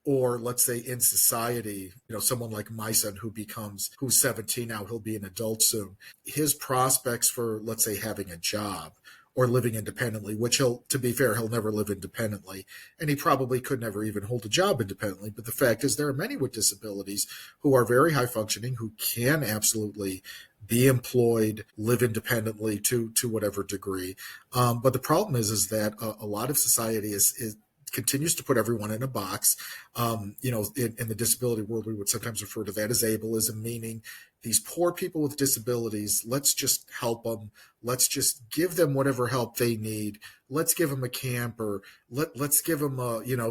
or let's say in society, someone like my son who's 17 now, he'll be an adult soon. His prospects for, let's say, having a job or living independently, which to be fair, he'll never live independently. And he probably could never even hold a job independently. But the fact is there are many with disabilities who are very high functioning, who can absolutely be employed, live independently to whatever degree. But the problem is that a lot of society is continues to put everyone in a box. In the disability world, we would sometimes refer to that as ableism, meaning these poor people with disabilities, let's just help them. Let's just give them whatever help they need. Let's give them a camp, or let's give them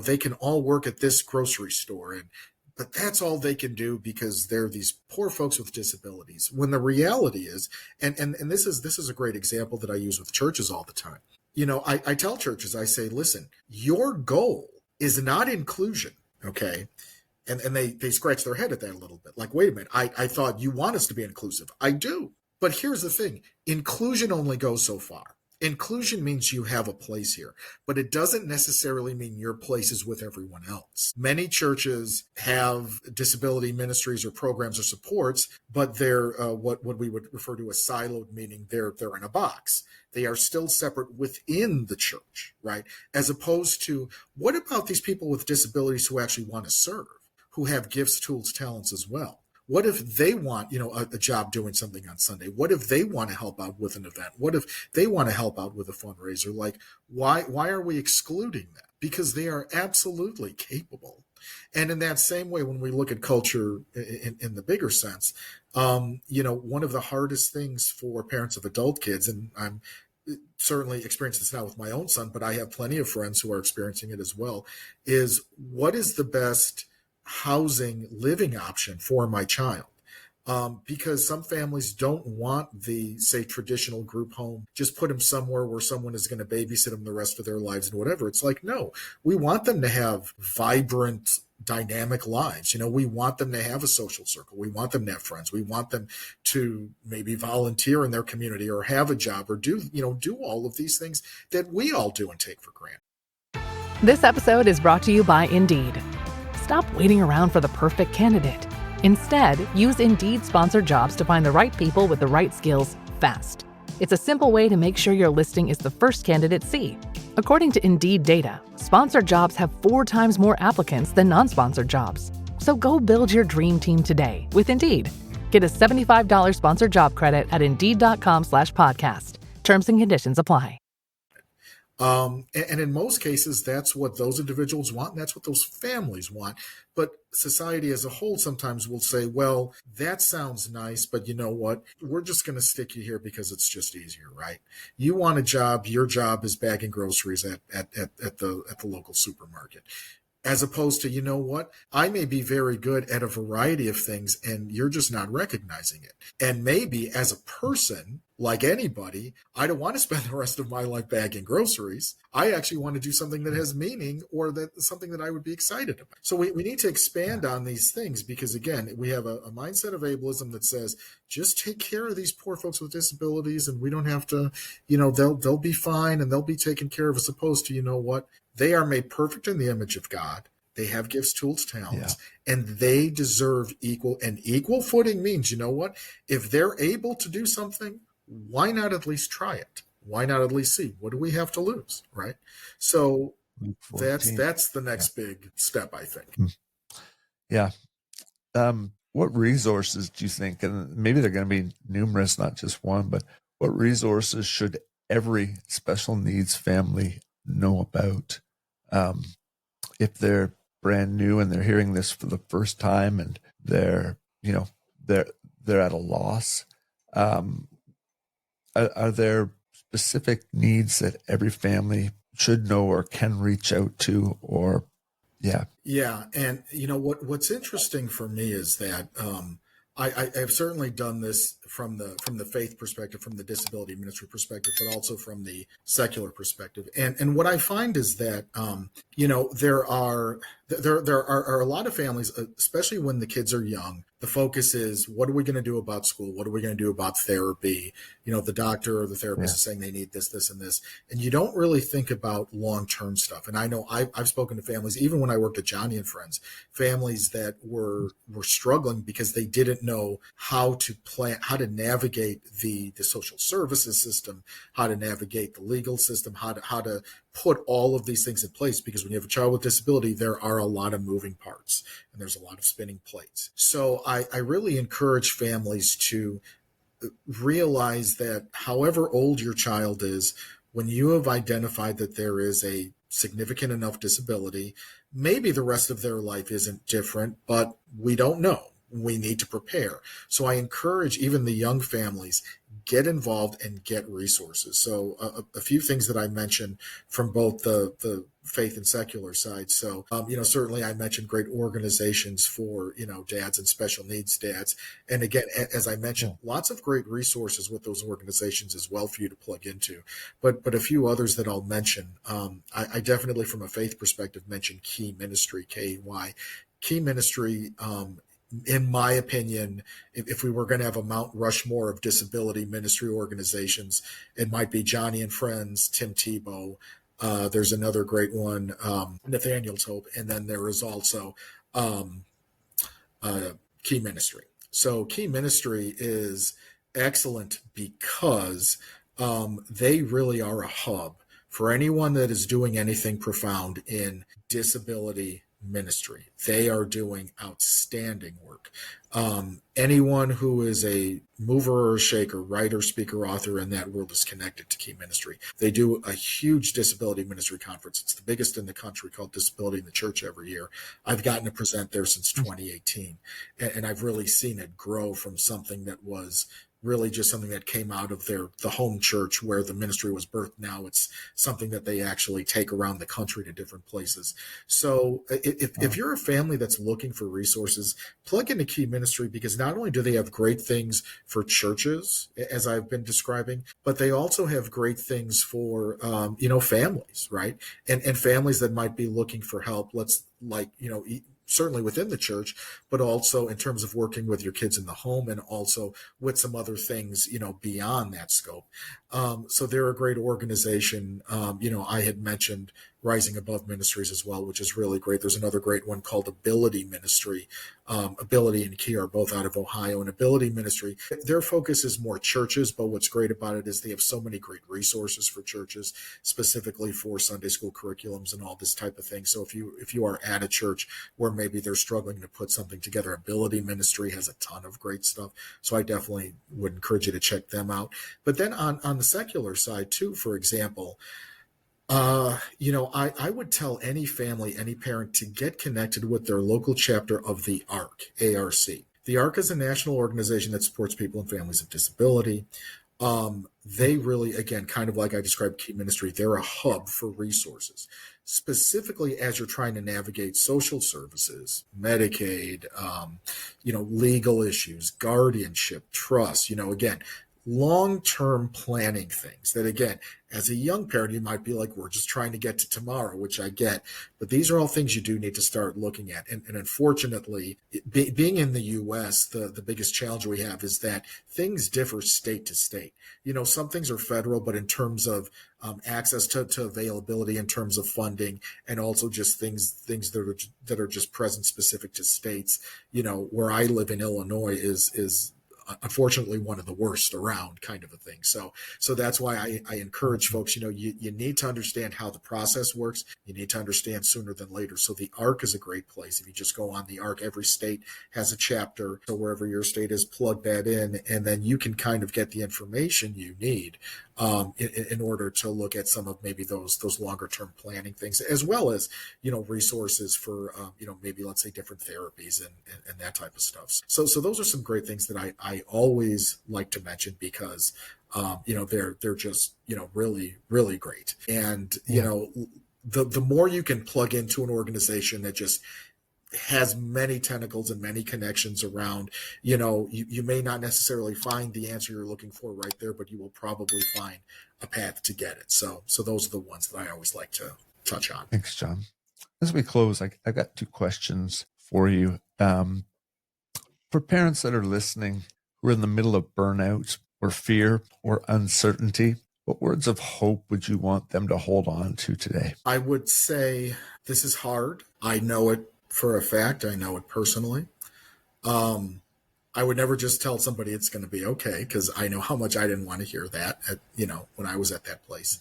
they can all work at this grocery store. But that's all they can do because they're these poor folks with disabilities. When the reality is, and this is a great example that I use with churches all the time. I tell churches, I say, listen, your goal is not inclusion, okay? And they scratch their head at that a little bit. Like, wait a minute, I thought you want us to be inclusive. I do. But here's the thing. Inclusion only goes so far. Inclusion means you have a place here, but it doesn't necessarily mean your place is with everyone else. Many churches have disability ministries or programs or supports, but they're what we would refer to as siloed, meaning they're in a box. They are still separate within the church, right? As opposed to, what about these people with disabilities who actually want to serve, who have gifts, tools, talents as well? What if they want, a job doing something on Sunday? What if they want to help out with an event? What if they want to help out with a fundraiser? Like, why are we excluding that? Because they are absolutely capable. And in that same way, when we look at culture in the bigger sense, one of the hardest things for parents of adult kids, and I'm certainly experiencing this now with my own son, but I have plenty of friends who are experiencing it as well, is what is the best housing living option for my child? Because some families don't want the, say, traditional group home. Just put them somewhere where someone is going to babysit them the rest of their lives and whatever. It's like, no, we want them to have vibrant, dynamic lives. We want them to have a social circle. We want them to have friends. We want them to maybe volunteer in their community or have a job or do all of these things that we all do and take for granted. This episode is brought to you by Indeed. Stop waiting around for the perfect candidate. Instead, use Indeed sponsored jobs to find the right people with the right skills fast. It's a simple way to make sure your listing is the first candidates see. According to Indeed data, sponsored jobs have 4 times more applicants than non-sponsored jobs. So go build your dream team today with Indeed. Get a $75 sponsored job credit at Indeed.com/podcast. Terms and conditions apply. And in most cases, that's what those individuals want, and that's what those families want. But society as a whole sometimes will say, well, that sounds nice, but you know what? We're just going to stick you here because it's just easier, right? You want a job, your job is bagging groceries at the local supermarket. As opposed to, you know what? I may be very good at a variety of things and you're just not recognizing it. And maybe as a person, like anybody, I don't want to spend the rest of my life bagging groceries. I actually want to do something that has meaning or that something that I would be excited about. So we need to expand on these things because, again, we have a mindset of ableism that says, just take care of these poor folks with disabilities and we don't have to, they'll be fine and they'll be taken care of, as opposed to, you know what? They are made perfect in the image of God. They have gifts, tools, talents, and they deserve equal footing means, you know what? If they're able to do something, why not at least try it? Why not at least see? What do we have to lose, right? So that's the next big step, I think. Yeah. What resources do you think, and maybe they're going to be numerous, not just one, but what resources should every special needs family know about? If they're brand new and they're hearing this for the first time and they're at a loss, are there specific needs that every family should know or can reach out to? Or yeah, and what's interesting for me is that I've certainly done this from the faith perspective, from the disability ministry perspective, but also from the secular perspective. And what I find is that there are a lot of families, especially when the kids are young. The focus is, what are we going to do about school? What are we going to do about therapy? The doctor or the therapist is saying they need this, this, and this. And you don't really think about long-term stuff. And I know I've spoken to families, even when I worked at Johnny and Friends, families that were struggling because they didn't know how to plan, how to navigate the social services system, how to navigate the legal system, how to put all of these things in place, because when you have a child with disability, there are a lot of moving parts and there's a lot of spinning plates. So I really encourage families to realize that however old your child is, when you have identified that there is a significant enough disability, maybe the rest of their life isn't different, but we don't know. We need to prepare. So I encourage even the young families, get involved and get resources. So a few things that I mentioned from both the faith and secular side. So, certainly I mentioned great organizations for, dads and special needs dads. And again, as I mentioned, lots of great resources with those organizations as well for you to plug into. But a few others that I'll mention, I definitely from a faith perspective mentioned Key Ministry, KEY. Key Ministry in my opinion, if we were going to have a Mount Rushmore of disability ministry organizations, it might be Johnny and Friends, Tim Tebow. There's another great one, Nathaniel's Hope. And then there is also Key Ministry. So Key Ministry is excellent because they really are a hub for anyone that is doing anything profound in disability ministry. They are doing outstanding work. Anyone who is a mover or a shaker, writer, speaker, author in that world is connected to Key Ministry. They do a huge disability ministry conference. It's the biggest in the country, called Disability in the Church, every year. I've gotten to present there since 2018, and I've really seen it grow from something that was really just something that came out of the home church where the ministry was birthed. Now it's something that they actually take around the country to different places. So if you're a family that's looking for resources, plug into Key Ministry, because not only do they have great things for churches, as I've been describing, but they also have great things for, families, right? And families that might be looking for help. Certainly within the church, but also in terms of working with your kids in the home, and also with some other things, beyond that scope. So they're a great organization. I had mentioned Rising Above Ministries as well, which is really great. There's another great one called Ability Ministry. Ability and Key are both out of Ohio. And Ability Ministry, their focus is more churches, but what's great about it is they have so many great resources for churches, specifically for Sunday school curriculums and all this type of thing. So if you are at a church where maybe they're struggling to put something together, Ability Ministry has a ton of great stuff. So I definitely would encourage you to check them out. But then on the secular side too, for example, I would tell any family, any parent, to get connected with their local chapter of the ARC, A-R-C. The ARC is a national organization that supports people and families of disability. They really, again, kind of like I described Key Ministry, they're a hub for resources, specifically as you're trying to navigate social services, Medicaid, legal issues, guardianship, trust, again, long-term planning things that, again, as a young parent, you might be like, we're just trying to get to tomorrow, which I get. But these are all things you do need to start looking at. And unfortunately, being in the U.S., the biggest challenge we have is that things differ state to state. Some things are federal, but in terms of access to availability, in terms of funding, and also just things that are just present specific to states, where I live in Illinois is unfortunately one of the worst around, kind of a thing. So that's why I encourage folks, you need to understand how the process works. You need to understand sooner than later. So the ARC is a great place. If you just go on the ARC, every state has a chapter. So wherever your state is, plug that in, and then you can kind of get the information you need in order to look at some of maybe those longer term planning things, as well as, resources for, maybe let's say different therapies and that type of stuff. So those are some great things that I always like to mention, because, they're just, really, really great. And, the more you can plug into an organization that just has many tentacles and many connections around, you may not necessarily find the answer you're looking for right there, but you will probably find a path to get it. So those are the ones that I always like to touch on. Thanks, John. As we close, I've got 2 questions for you. For parents that are listening who are in the middle of burnout or fear or uncertainty, what words of hope would you want them to hold on to today? I would say this is hard. I know it for a fact. I know it personally. I would never just tell somebody it's going to be okay, because I know how much I didn't want to hear that, when I was at that place.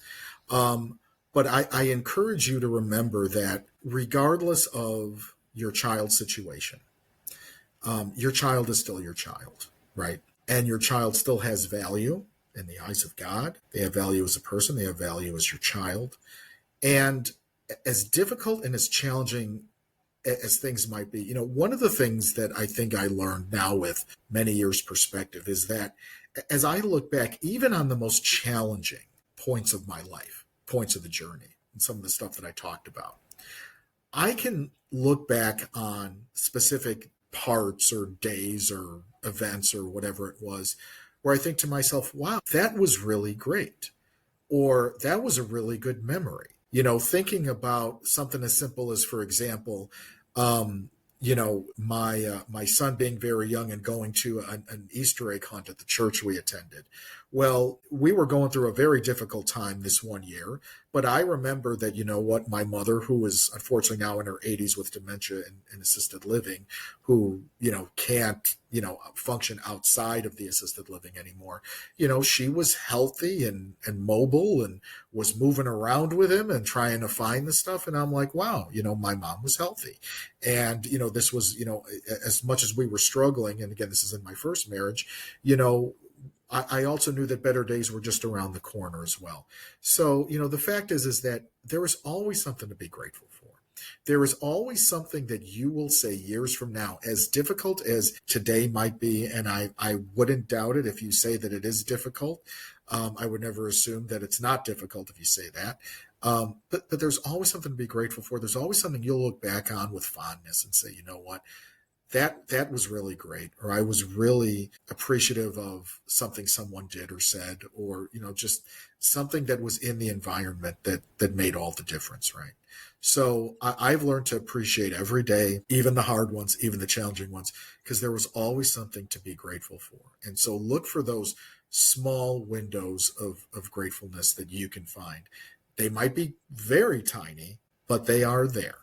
But I encourage you to remember that regardless of your child's situation, your child is still your child, right? And your child still has value in the eyes of God. They have value as a person. They have value as your child. And as difficult and as challenging as things might be, one of the things that I think I learned now with many years perspective is that as I look back, even on the most challenging points of my life, points of the journey, and some of the stuff that I talked about, I can look back on specific parts or days or events or whatever it was, where I think to myself, wow, that was really great. Or that was a really good memory. Thinking about something as simple as, for example, my son being very young and going to an Easter egg hunt at the church we attended. Well, we were going through a very difficult time this one year, but I remember that, my mother, who is unfortunately now in her 80s with dementia and assisted living, who, can't, function outside of the assisted living anymore. She was healthy and mobile and was moving around with him and trying to find the stuff. And I'm like, wow, my mom was healthy. And, this was, as much as we were struggling, and again, this is in my first marriage, I also knew that better days were just around the corner as well. So, the fact is that there is always something to be grateful for. There is always something that you will say years from now, as difficult as today might be. And I wouldn't doubt it if you say that it is difficult. I would never assume that it's not difficult if you say that. But there's always something to be grateful for. There's always something you'll look back on with fondness and say, you know what? That was really great, or I was really appreciative of something someone did or said, or, just something that was in the environment that made all the difference, right? So I've learned to appreciate every day, even the hard ones, even the challenging ones, because there was always something to be grateful for. And so look for those small windows of gratefulness that you can find. They might be very tiny, but they are there.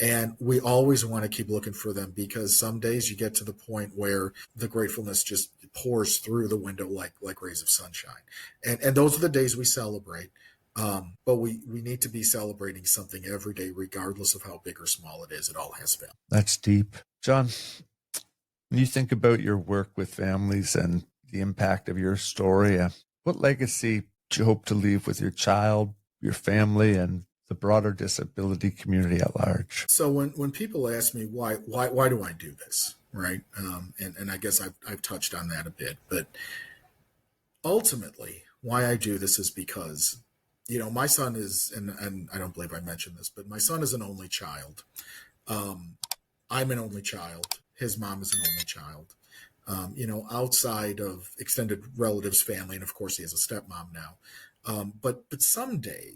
And we always want to keep looking for them, because some days you get to the point where the gratefulness just pours through the window like rays of sunshine. And those are the days we celebrate. But we need to be celebrating something every day, regardless of how big or small it is. It all has value. That's deep. John, when you think about your work with families and the impact of your story, what legacy do you hope to leave with your child, your family, and the broader disability community at large? So when people ask me why do I do this, right? And I guess I've touched on that a bit, but ultimately why I do this is because, my son is, and I don't believe I mentioned this, but my son is an only child. I'm an only child. His mom is an only child. Outside of extended relatives, family, and of course he has a stepmom now. But someday,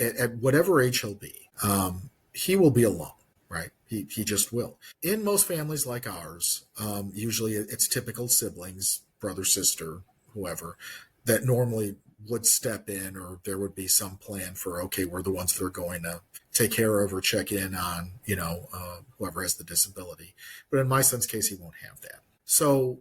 at whatever age he'll be, he will be alone, right? He just will. In most families like ours, usually it's typical siblings, brother, sister, whoever, that normally would step in, or there would be some plan for, okay, we're the ones that are going to take care of or check in on, whoever has the disability. But in my son's case, he won't have that. So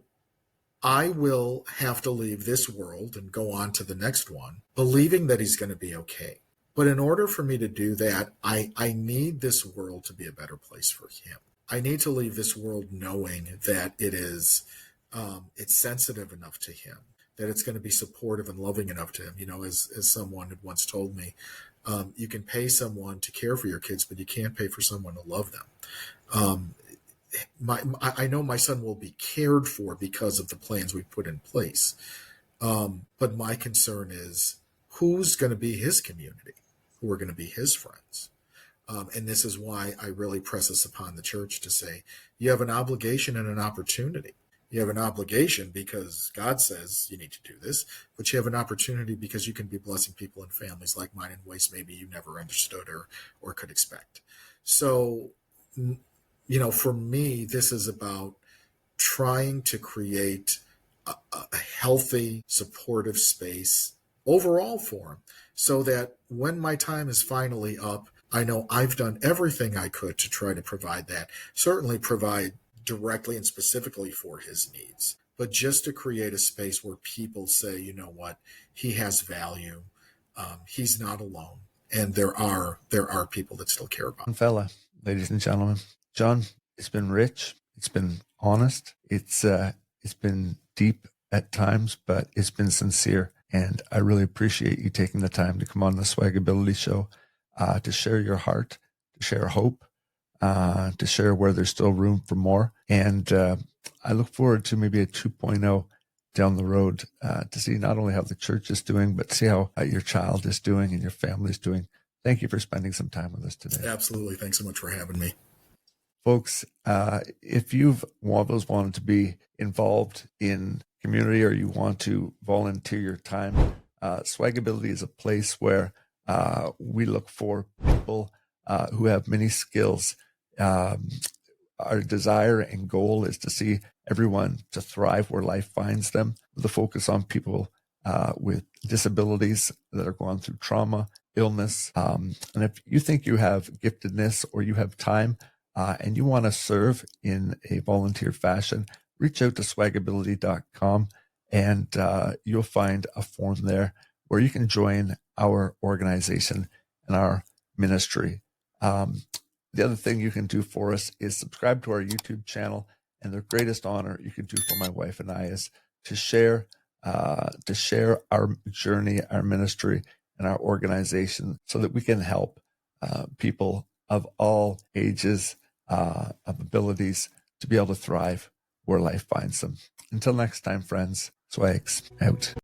I will have to leave this world and go on to the next one, believing that he's going to be okay. But in order for me to do that, I need this world to be a better place for him. I need to leave this world knowing that it is, it's sensitive enough to him, that it's going to be supportive and loving enough to him. As someone had once told me, you can pay someone to care for your kids, but you can't pay for someone to love them. I know my son will be cared for because of the plans we put in place. But my concern is, who's going to be his community? Who are going to be his friends? And this is why I really press this upon the church to say, you have an obligation and an opportunity. You have an obligation because God says you need to do this, but you have an opportunity because you can be blessing people and families like mine in ways maybe you never understood or could expect. So, for me, this is about trying to create a healthy, supportive space overall for him, so that when my time is finally up, I know I've done everything I could to try to provide that. Certainly provide directly and specifically for his needs, but just to create a space where people say, you know what, he has value, he's not alone, and there are people that still care about him. John Fela, ladies and gentlemen. John, it's been rich, it's been honest, it's been deep at times, but it's been sincere. And I really appreciate you taking the time to come on the SwagAbility Show, to share your heart, to share hope, to share where there's still room for more. And I look forward to maybe a 2.0 down the road, to see not only how the church is doing, but see how your child is doing and your family is doing. Thank you for spending some time with us today. Absolutely. Thanks so much for having me. Folks, if you've always wanted to be involved in community, or you want to volunteer your time, SwagAbility is a place where we look for people who have many skills. Our desire and goal is to see everyone to thrive where life finds them, with a focus on people with disabilities that are going through trauma, illness. And if you think you have giftedness or you have time and you want to serve in a volunteer fashion, reach out to SwagAbility.com and you'll find a form there where you can join our organization and our ministry. The other thing you can do for us is subscribe to our YouTube channel. And the greatest honor you can do for my wife and I is to share our journey, our ministry, and our organization so that we can help people of all ages, of abilities, to be able to thrive where life finds them. Until next time, friends, Swags out.